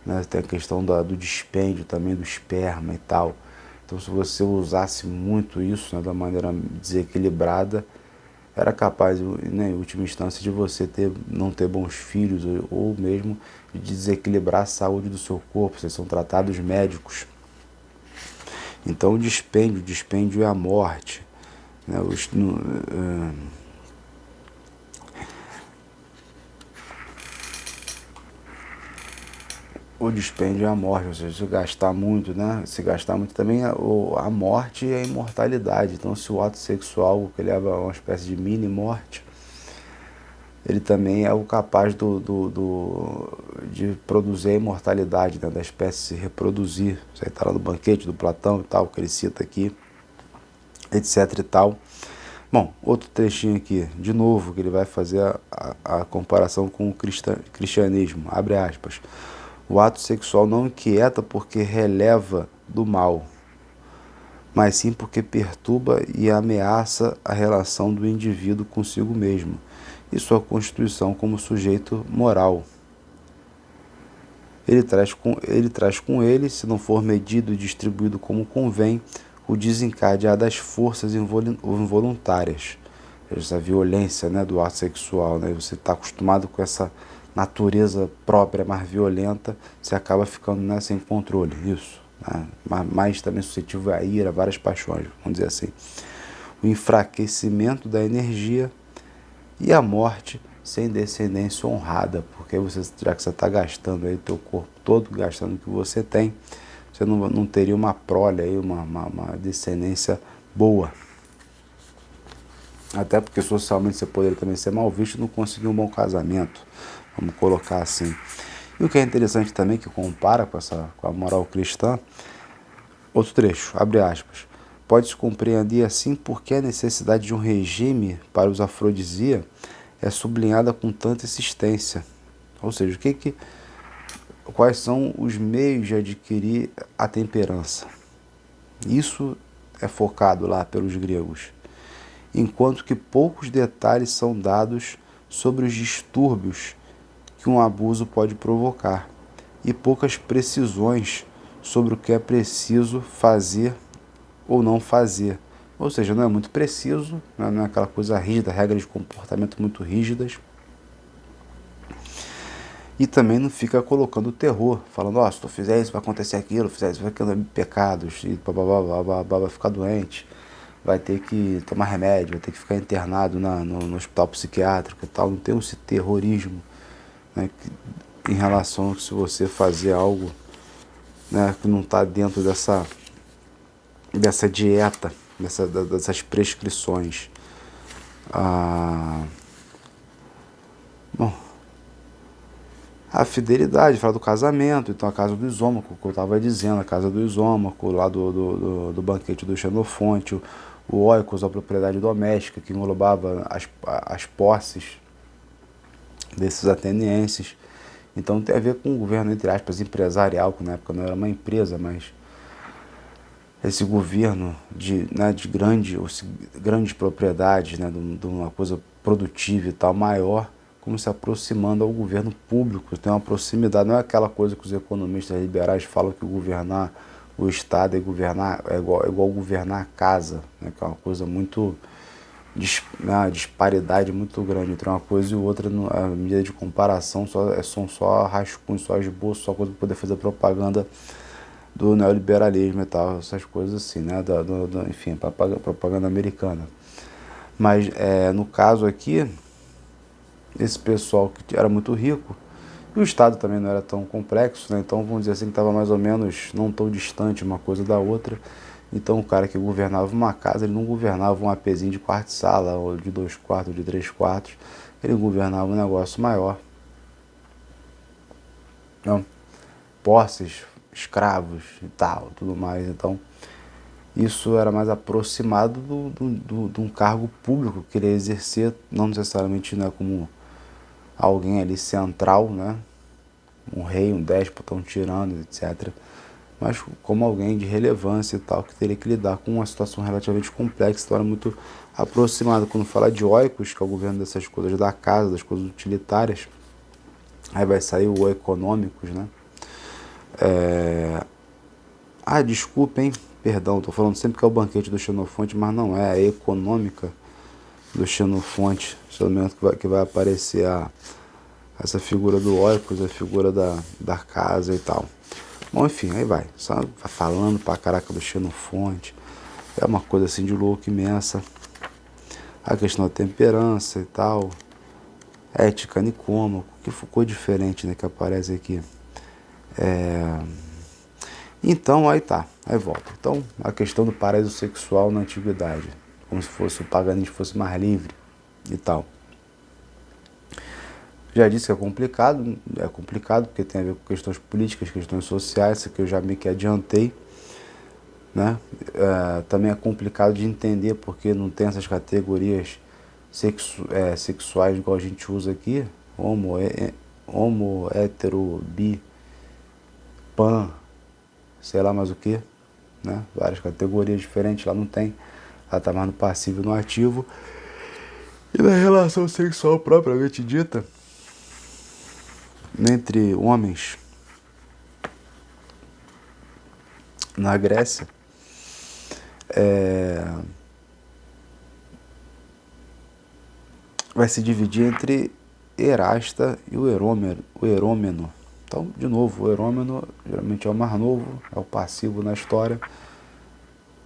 né? Tem a questão do dispêndio também do esperma e tal. Então, se você usasse muito isso, né, da maneira desequilibrada, era capaz, né, em última instância, de você não ter bons filhos ou mesmo de desequilibrar a saúde do seu corpo. Vocês são tratados médicos. Então, o dispêndio é a morte, né? O dispêndio é a morte, ou seja, se gastar muito, né? Se gastar muito também a morte e a imortalidade. Então, se o ato sexual que leva a uma espécie de mini morte, ele também é o capaz de produzir a imortalidade, né? Da espécie se reproduzir. Isso aí está lá no banquete do Platão e tal, que ele cita aqui, etc e tal. Bom, outro trechinho aqui, de novo, que ele vai fazer a comparação com o cristianismo, abre aspas. O ato sexual não inquieta porque releva do mal, mas sim porque perturba e ameaça a relação do indivíduo consigo mesmo e sua constituição como sujeito moral. Ele traz com ele, se não for medido e distribuído como convém, o desencadear das forças involuntárias, essa violência, né, do ato sexual, né? Você está acostumado com essa natureza própria mais violenta, você acaba ficando, né, sem controle, isso, né? Mais também suscetível à ira, várias paixões, vamos dizer assim. O enfraquecimento da energia e a morte sem descendência honrada, porque já que você está gastando aí teu corpo todo, gastando o que você tem, você não teria uma prole aí, uma descendência boa. Até porque socialmente você poderia também ser mal visto e não conseguir um bom casamento, vamos colocar assim. E o que é interessante também, que compara com a moral cristã, outro trecho, abre aspas, pode-se compreender assim porque a necessidade de um regime para os afrodisia é sublinhada com tanta insistência. Ou seja, quais são os meios de adquirir a temperança? Isso é focado lá pelos gregos. Enquanto que poucos detalhes são dados sobre os distúrbios que um abuso pode provocar e poucas precisões sobre o que é preciso fazer ou não fazer. Ou seja, não é muito preciso, não é aquela coisa rígida, regras de comportamento muito rígidas. E também não fica colocando terror, falando, ó, se tu fizer isso vai acontecer aquilo, fizer isso vai ter pecados, e vai ficar doente, vai ter que tomar remédio, vai ter que ficar internado no hospital psiquiátrico e tal. Não tem esse terrorismo, né, em relação a se você fazer algo, né, que não está dentro dessa dieta, dessas prescrições. Bom, a fidelidade, fala do casamento, então a casa do Isômaco, que eu estava dizendo, a casa do Isômaco, lá do banquete do Xenofonte, o oikos, a propriedade doméstica, que englobava as posses desses atenienses. Então tem a ver com o governo, entre aspas, empresarial, que na época não era uma empresa, mas esse governo de grandes propriedades, né, de uma coisa produtiva e tal, maior, como se aproximando ao governo público, tem uma proximidade, não é aquela coisa que os economistas liberais falam que governar o Estado é igual governar a casa, né, que é uma coisa muito, uma disparidade muito grande entre uma coisa e outra, a medida de comparação são só rascunhos, só esboço, só coisa para poder fazer propaganda do neoliberalismo e tal, essas coisas assim, né, enfim, propaganda americana. Mas no caso aqui, esse pessoal que era muito rico, e o Estado também não era tão complexo, né? Então vamos dizer assim que estava mais ou menos não tão distante uma coisa da outra. Então o cara que governava uma casa, ele não governava um apezinho de quarto de sala, ou de 2 quartos, ou de 3 quartos, ele governava um negócio maior. Então, posses, escravos e tal, tudo mais. Então isso era mais aproximado de um cargo público que ele ia exercer, não necessariamente, né, como alguém ali central, né, um rei, um déspota, um tirano, etc., mas como alguém de relevância e tal, que teria que lidar com uma situação relativamente complexa, então era muito aproximado. Quando fala de oikos, que é o governo dessas coisas da casa, das coisas utilitárias, aí vai sair o econômicos, né? Desculpa, hein? Perdão, estou falando sempre que é o banquete do Xenofonte, mas não é a econômica do Xenofonte, pelo menos que vai aparecer essa figura do oikos, a figura da casa e tal. Bom, enfim, aí vai. Só vai falando pra caraca do Xenofonte. É uma coisa assim de louco imensa. A questão da temperança e tal. Ética Nicômaco, que ficou diferente, né, que aparece aqui. Então, aí tá. Aí volta. Então, a questão do paraíso sexual na antiguidade. Como se fosse o paganismo fosse mais livre e tal. Já disse que é complicado porque tem a ver com questões políticas, questões sociais, isso que eu já meio que adiantei, né? Também é complicado de entender porque não tem essas categorias sexuais igual a gente usa aqui, homo, hétero, bi, pan, sei lá mais o que, né? Várias categorias diferentes, lá não tem, ela tá mais no passivo e no ativo. E na relação sexual propriamente dita, entre homens na Grécia, vai se dividir entre Erasta e o Erômeno. Então, de novo, o Erômeno geralmente é o mais novo, é o passivo na história,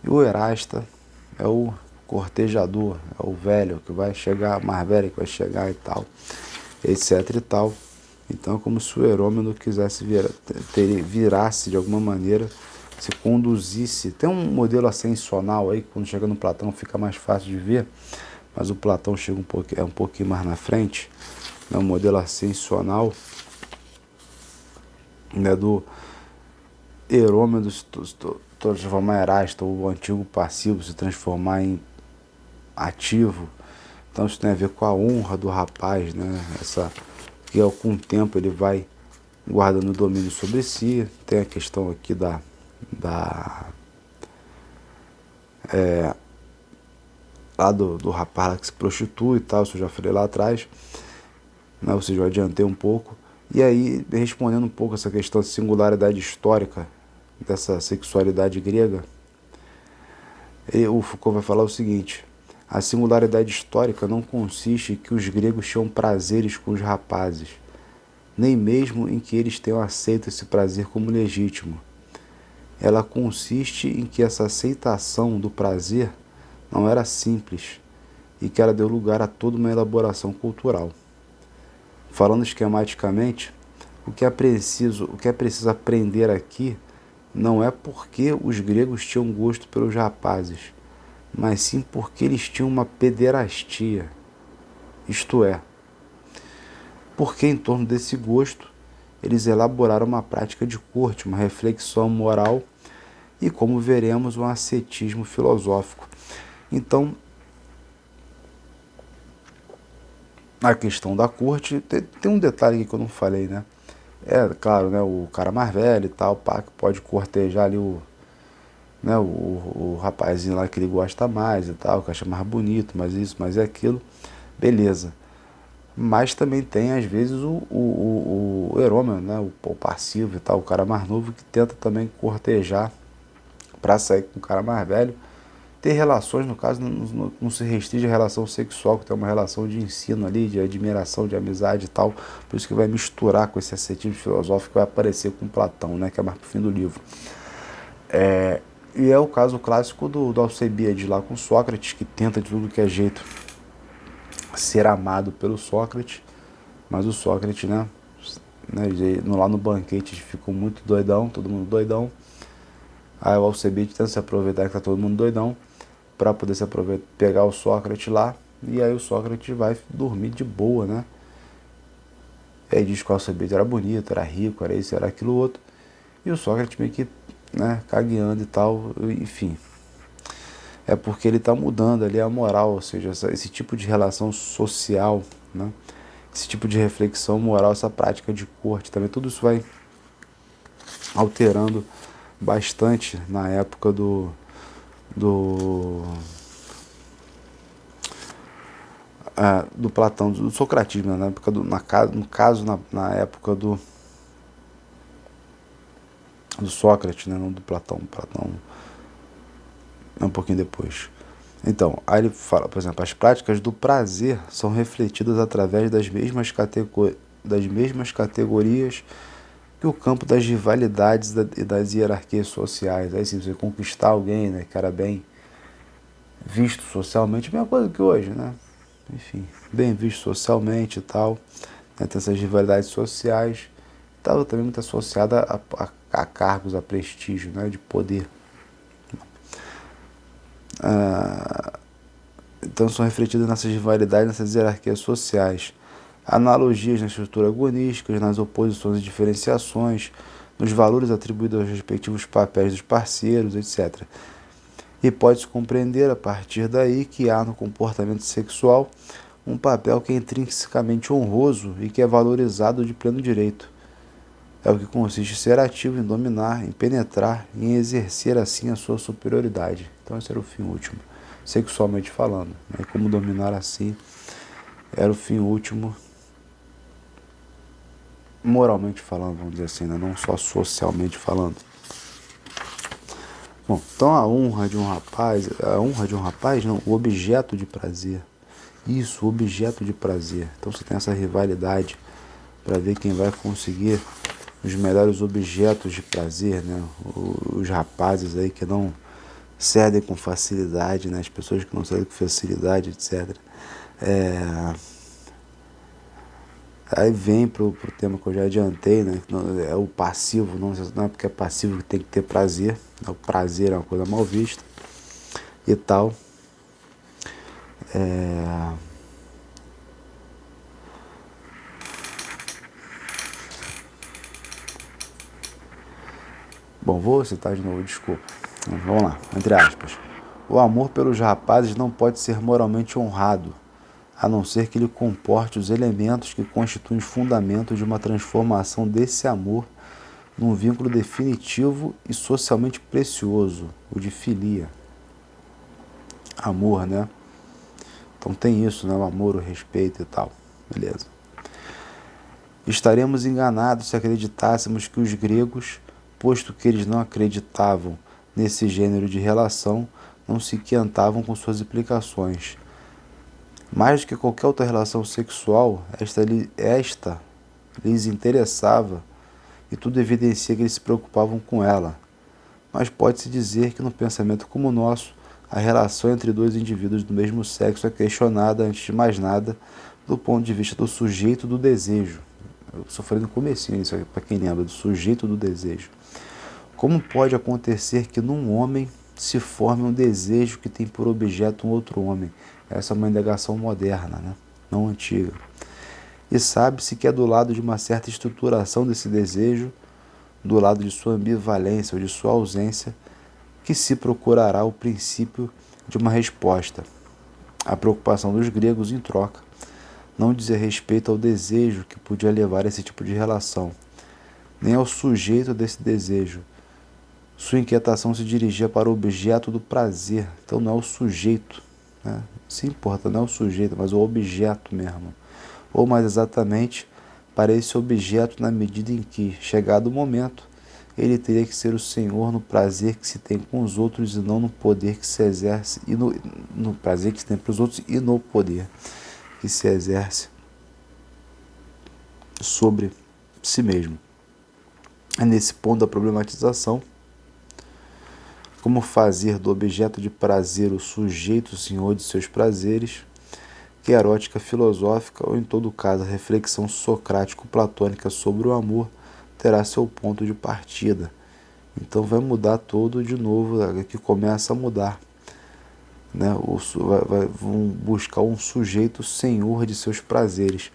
e o Erasta é o cortejador, é o velho que vai chegar, mais velho que vai chegar e tal, etc e tal. Então é como se o Erômeno quisesse virasse de alguma maneira, se conduzisse. Tem um modelo ascensional aí, que quando chega no Platão fica mais fácil de ver, mas o Platão chega um pouquinho mais na frente, né, um modelo ascensional, né, do Erômeno se transformar em Erasta, o antigo passivo se transformar em ativo. Então isso tem a ver com a honra do rapaz, né, que com o tempo ele vai guardando o domínio sobre si. Tem a questão aqui lá do rapaz lá que se prostitui e tal, isso eu já falei lá atrás, né? Ou seja, eu adiantei um pouco. E aí, respondendo um pouco essa questão de singularidade histórica dessa sexualidade grega, o Foucault vai falar o seguinte: a singularidade histórica não consiste em que os gregos tinham prazeres com os rapazes, nem mesmo em que eles tenham aceito esse prazer como legítimo. Ela consiste em que essa aceitação do prazer não era simples e que ela deu lugar a toda uma elaboração cultural. Falando esquematicamente, o que é preciso aprender aqui não é porque os gregos tinham gosto pelos rapazes, mas sim porque eles tinham uma pederastia, isto é, porque em torno desse gosto eles elaboraram uma prática de corte, uma reflexão moral e, como veremos, um ascetismo filosófico. Então, a questão da corte, tem um detalhe aqui que eu não falei, né? É claro, né, o cara mais velho e tal, pá, que pode cortejar ali o rapazinho lá que ele gosta mais e tal, que acha mais bonito, mais isso, mais aquilo, beleza. Mas também tem, às vezes, o Erômeno, né, o passivo e tal, o cara mais novo que tenta também cortejar para sair com o cara mais velho. Ter relações, no caso, não se restringe a relação sexual, que tem uma relação de ensino ali, de admiração, de amizade e tal. Por isso que vai misturar com esse ascetismo filosófico que vai aparecer com Platão, né, que é mais pro fim do livro. E é o caso clássico do Alcebiades lá com Sócrates, que tenta de tudo que é jeito ser amado pelo Sócrates, mas o Sócrates, né, lá no banquete ficou muito doidão, todo mundo doidão. Aí o Alcebiades tenta se aproveitar que tá todo mundo doidão, para poder pegar o Sócrates lá, e aí o Sócrates vai dormir de boa, né? E aí diz que o Alcebiades era bonito, era rico, era isso, era aquilo outro, e o Sócrates meio que, né, cagueando e tal, enfim, é porque ele está mudando ali a moral, ou seja, esse tipo de relação social, né? Esse tipo de reflexão moral, essa prática de corte também, tudo isso vai alterando bastante na época do Platão, do socratismo, né? Na época do Sócrates, né? Não do Platão. Platão é um pouquinho depois. Então, aí ele fala, por exemplo, as práticas do prazer são refletidas através das mesmas categorias que o campo das rivalidades e das hierarquias sociais. Aí sim, você conquistar alguém, né, que era bem visto socialmente, a mesma coisa que hoje, né? Enfim, bem visto socialmente e tal, né? Tem essas rivalidades sociais, estava também muito associada a cargos, a prestígio, né, de poder. Então são refletidas nessas rivalidades, nessas hierarquias sociais. Analogias na estrutura agonística, nas oposições e diferenciações, nos valores atribuídos aos respectivos papéis dos parceiros, etc. E pode-se compreender a partir daí que há no comportamento sexual um papel que é intrinsecamente honroso e que é valorizado de pleno direito. É o que consiste em ser ativo, em dominar, em penetrar, em exercer assim a sua superioridade. Então esse era o fim último, sexualmente falando, né? Como dominar assim era o fim último, moralmente falando, vamos dizer assim, né? Não só socialmente falando. Bom, então a honra de um rapaz, não, o objeto de prazer. Isso, o objeto de prazer. Então você tem essa rivalidade para ver quem vai conseguir os melhores objetos de prazer, né? Os rapazes aí que não cedem com facilidade, né? As pessoas que não cedem com facilidade, etc. Aí vem pro tema que eu já adiantei, né? É o passivo, não é porque é passivo que tem que ter prazer. O prazer é uma coisa mal vista e tal. Bom, vou citar de novo, desculpa. Vamos lá, entre aspas. O amor pelos rapazes não pode ser moralmente honrado, a não ser que ele comporte os elementos que constituem os fundamentos de uma transformação desse amor num vínculo definitivo e socialmente precioso, o de filia. Amor, né? Então tem isso, né? O amor, o respeito e tal. Beleza. Estaremos enganados se acreditássemos que os gregos, posto que eles não acreditavam nesse gênero de relação, não se quietavam com suas implicações. Mais do que qualquer outra relação sexual, esta lhes interessava e tudo evidencia que eles se preocupavam com ela. Mas pode-se dizer que no pensamento como o nosso, a relação entre dois indivíduos do mesmo sexo é questionada, antes de mais nada, do ponto de vista do sujeito do desejo. Eu só falei no comecinho isso aqui, para quem lembra, do sujeito do desejo. Como pode acontecer que num homem se forme um desejo que tem por objeto um outro homem? Essa é uma indagação moderna, né? Não antiga. E sabe-se que é do lado de uma certa estruturação desse desejo, do lado de sua ambivalência ou de sua ausência, que se procurará o princípio de uma resposta. A preocupação dos gregos, em troca, não dizia respeito ao desejo que podia levar a esse tipo de relação, nem ao sujeito desse desejo. Sua inquietação se dirigia para o objeto do prazer, então não é o sujeito, né? Se importa, não é o sujeito, mas o objeto mesmo. Ou mais exatamente, para esse objeto na medida em que, chegado o momento, ele teria que ser o senhor no prazer que se tem com os outros e não no poder que se exerce, e no prazer que se tem para os outros e no poder que se exerce sobre si mesmo. É nesse ponto da problematização, como fazer do objeto de prazer o sujeito senhor de seus prazeres, que a erótica filosófica, ou em todo caso a reflexão socrático-platônica sobre o amor, terá seu ponto de partida. Então vai mudar todo de novo, que começa a mudar, né? Vão buscar um sujeito senhor de seus prazeres.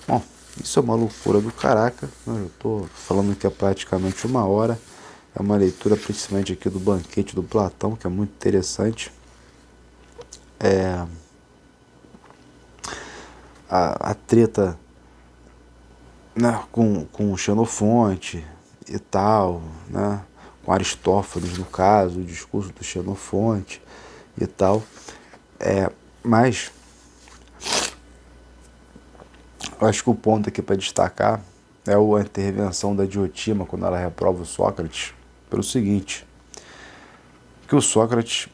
Bom, isso é uma loucura do caraca, né? Eu estou falando que é praticamente 1 hora. É uma leitura principalmente aqui do Banquete do Platão, que é muito interessante. a treta, né, com Xenofonte e tal, né, com Aristófanes no caso, o discurso do Xenofonte e tal. Mas eu acho que o ponto aqui para destacar é a intervenção da Diotima quando ela reprova o Sócrates pelo seguinte, que o Sócrates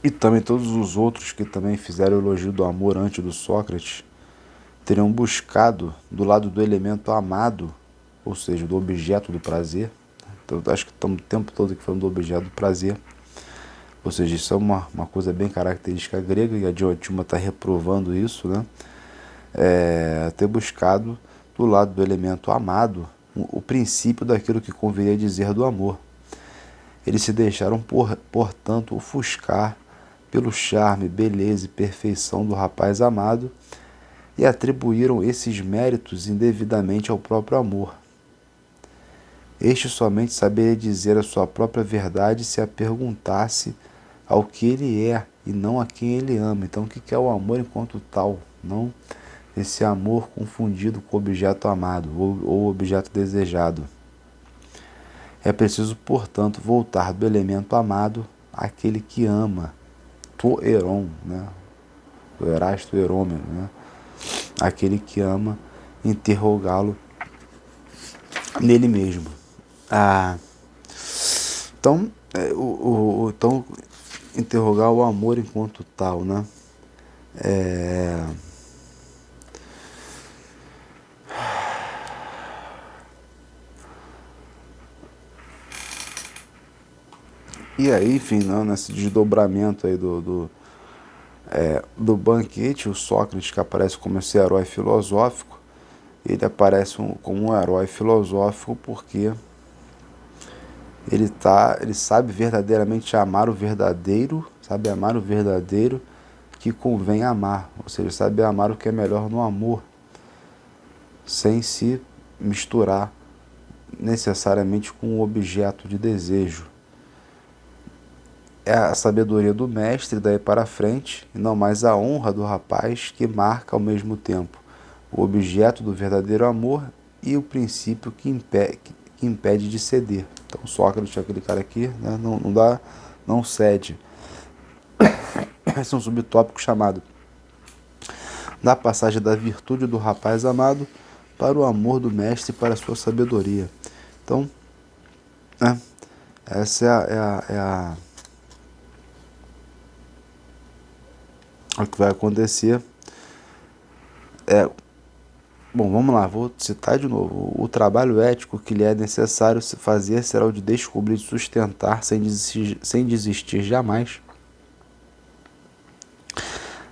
e também todos os outros que também fizeram o elogio do amor antes do Sócrates teriam buscado do lado do elemento amado, ou seja, do objeto do prazer. Então, acho que estamos o tempo todo aqui falando do objeto do prazer. Ou seja, isso é uma coisa bem característica grega, e a Diotima está reprovando isso, né? Ter buscado do lado do elemento amado o princípio daquilo que conviria dizer do amor. Eles se deixaram, portanto, ofuscar pelo charme, beleza e perfeição do rapaz amado e atribuíram esses méritos indevidamente ao próprio amor. Este somente saberia dizer a sua própria verdade se a perguntasse ao que ele é e não a quem ele ama. Então, o que é o amor enquanto tal? Não esse amor confundido com o objeto amado ou objeto desejado. É preciso, portanto, voltar do elemento amado àquele que ama, to eron, né? Do erasto erômeno, né? Aquele que ama, interrogá-lo nele mesmo. Então, então, interrogar o amor enquanto tal, né? E aí, enfim, não, nesse desdobramento aí do banquete, o Sócrates, que aparece como esse herói filosófico, ele aparece como um herói filosófico porque ele sabe verdadeiramente amar o verdadeiro, sabe amar o verdadeiro que convém amar, ou seja, sabe amar o que é melhor no amor, sem se misturar necessariamente com o objeto de desejo. É a sabedoria do mestre daí para frente, e não mais a honra do rapaz que marca ao mesmo tempo o objeto do verdadeiro amor e o princípio que impede de ceder. Então Sócrates é aquele cara aqui, né, não cede. Esse é um subtópico chamado da passagem da virtude do rapaz amado para o amor do mestre e para a sua sabedoria. Então, né, essa é o que vai acontecer. Bom, vamos lá, vou citar de novo. O trabalho ético que lhe é necessário fazer será o de descobrir e sustentar, sem desistir jamais,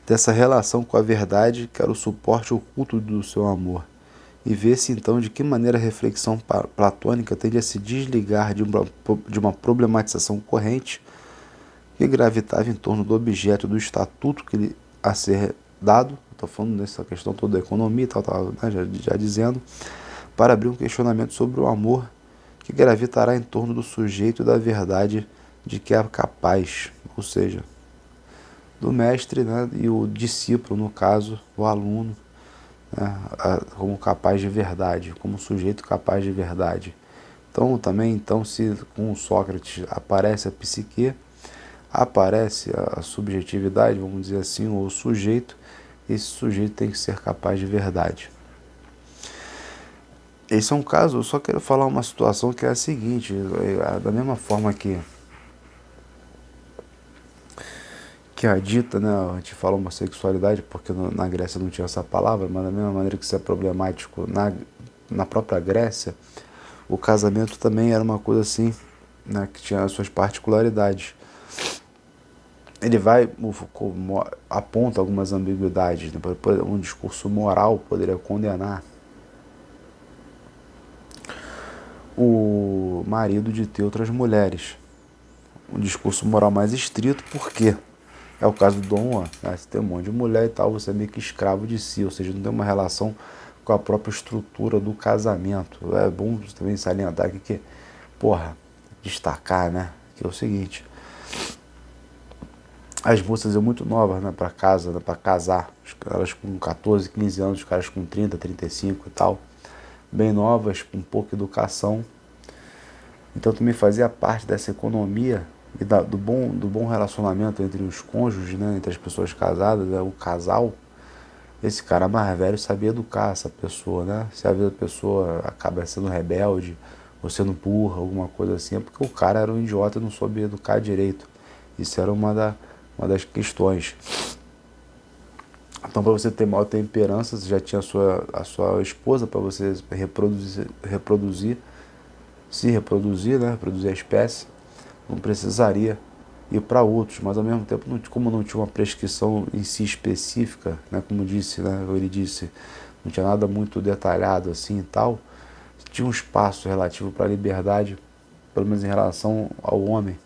dessa relação com a verdade, que era o suporte oculto do seu amor, e ver-se então de que maneira a reflexão platônica tende a se desligar de uma problematização corrente que gravitava em torno do objeto do estatuto que lhe a ser dado. Estou falando dessa questão toda da economia, né, já dizendo, para abrir um questionamento sobre o amor que gravitará em torno do sujeito e da verdade de que é capaz, ou seja, do mestre, né, e o discípulo, no caso, o aluno, né, como capaz de verdade, como sujeito capaz de verdade. Então, também, se com o Sócrates aparece a psique, aparece a subjetividade, vamos dizer assim, ou o sujeito, esse sujeito tem que ser capaz de verdade. Esse é um caso, eu só quero falar uma situação que é a seguinte, da mesma forma que a dita, né, a gente fala homossexualidade, porque na Grécia não tinha essa palavra, mas da mesma maneira que isso é problemático na própria Grécia, o casamento também era uma coisa assim, né, que tinha as suas particularidades. Ele aponta algumas ambiguidades, né? Um discurso moral poderia condenar o marido de ter outras mulheres. Um discurso moral mais estrito, porque é o caso do Dom Juan, né? Se tem um monte de mulher e tal, você é meio que escravo de si, ou seja, não tem uma relação com a própria estrutura do casamento. É bom também salientar aqui que, destacar, né, que é o seguinte, as moças iam muito novas, né, para casa, né, para casar. Elas com 14, 15 anos, os caras com 30, 35 e tal. Bem novas, com pouca educação. Então também fazia parte dessa economia e do bom relacionamento entre os cônjuges, né, entre as pessoas casadas, né, o casal. Esse cara mais velho sabia educar essa pessoa, né? Se a pessoa acaba sendo rebelde ou sendo burra, alguma coisa assim, é porque o cara era um idiota e não soube educar direito. Isso era uma das questões. Então, para você ter maior temperança, você já tinha a sua esposa para você se reproduzir, né? Reproduzir a espécie. Não precisaria ir para outros, mas ao mesmo tempo, como não tinha uma prescrição em si específica, né? Como disse, né? Ele disse, não tinha nada muito detalhado assim e tal, tinha um espaço relativo para a liberdade, pelo menos em relação ao homem.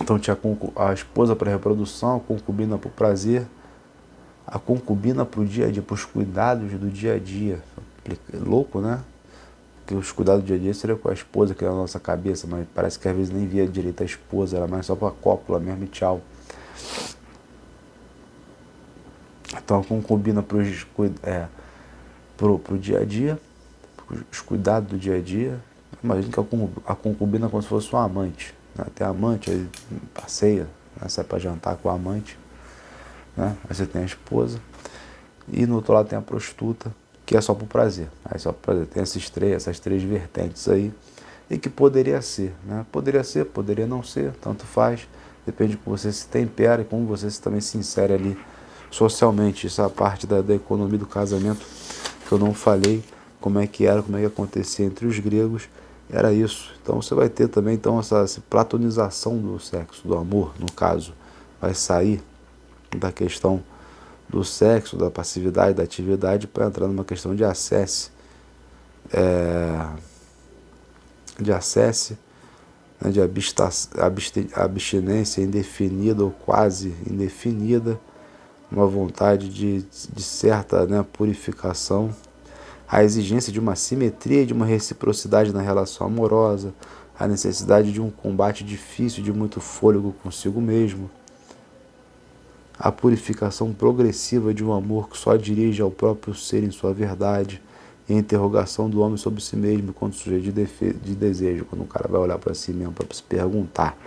Então tinha a esposa para a reprodução, a concubina para o prazer, a concubina para o dia a dia, para os cuidados do dia a dia. Louco, né? Porque os cuidados do dia a dia seriam com a esposa, que é na nossa cabeça, mas parece que às vezes nem via direito a esposa, era mais só para a cópula mesmo e tchau. Então a concubina para o dia a dia, os cuidados do dia a dia. Imagina que a concubina é como se fosse uma amante. Né? Tem a amante, aí passeia, né? Sai para jantar com a amante. Né? Aí você tem a esposa. E no outro lado tem a prostituta, que é só por prazer. Aí só por prazer. Tem essas três vertentes aí. E que poderia ser. Né? Poderia ser, poderia não ser, tanto faz. Depende de como você se tempera e como você também se insere ali socialmente. Essa parte da economia do casamento que eu não falei, como é que era, como é que acontecia entre os gregos, era isso. Então você vai ter também então, essa platonização do sexo, do amor, no caso. Vai sair da questão do sexo, da passividade, da atividade, para entrar numa questão de acesso, né, de abstinência indefinida ou quase indefinida, uma vontade de certa, né, purificação, a exigência de uma simetria e de uma reciprocidade na relação amorosa, a necessidade de um combate difícil, de muito fôlego consigo mesmo, a purificação progressiva de um amor que só dirige ao próprio ser em sua verdade, e a interrogação do homem sobre si mesmo quando sujeito de desejo, quando o cara vai olhar para si mesmo, para se perguntar,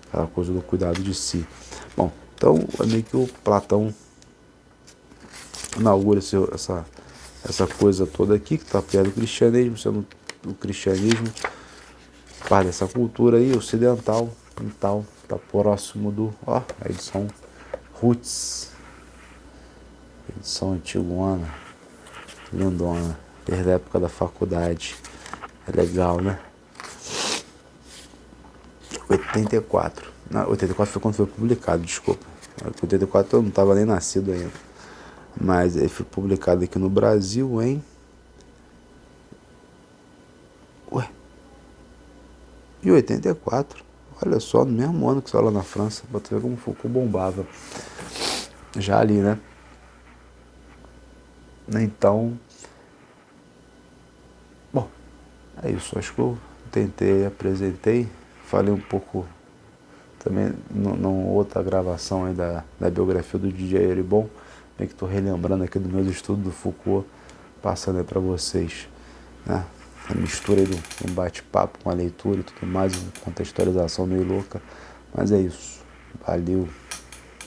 aquela coisa do cuidado de si. Bom, então é meio que o Platão inaugura essa coisa toda aqui, que está perto do cristianismo, sendo o cristianismo parte dessa cultura aí, ocidental, e tal, está próximo a edição Roots, edição antigona, lindona, desde a época da faculdade, é legal, né? 84, não, 84 foi quando foi publicado, desculpa, 84 eu não estava nem nascido ainda, mas ele foi publicado aqui no Brasil em 84, olha só, no mesmo ano que saiu lá na França, pra tu ver como Foucault bombava, já ali, né? Então, bom, é isso, acho que eu apresentei, falei um pouco também numa outra gravação aí da biografia do DJ Eribon, bem que estou relembrando aqui do meu estudo do Foucault, passando aí para vocês, né? A mistura aí do bate-papo com a leitura e tudo mais, uma contextualização meio louca, mas é isso, valeu.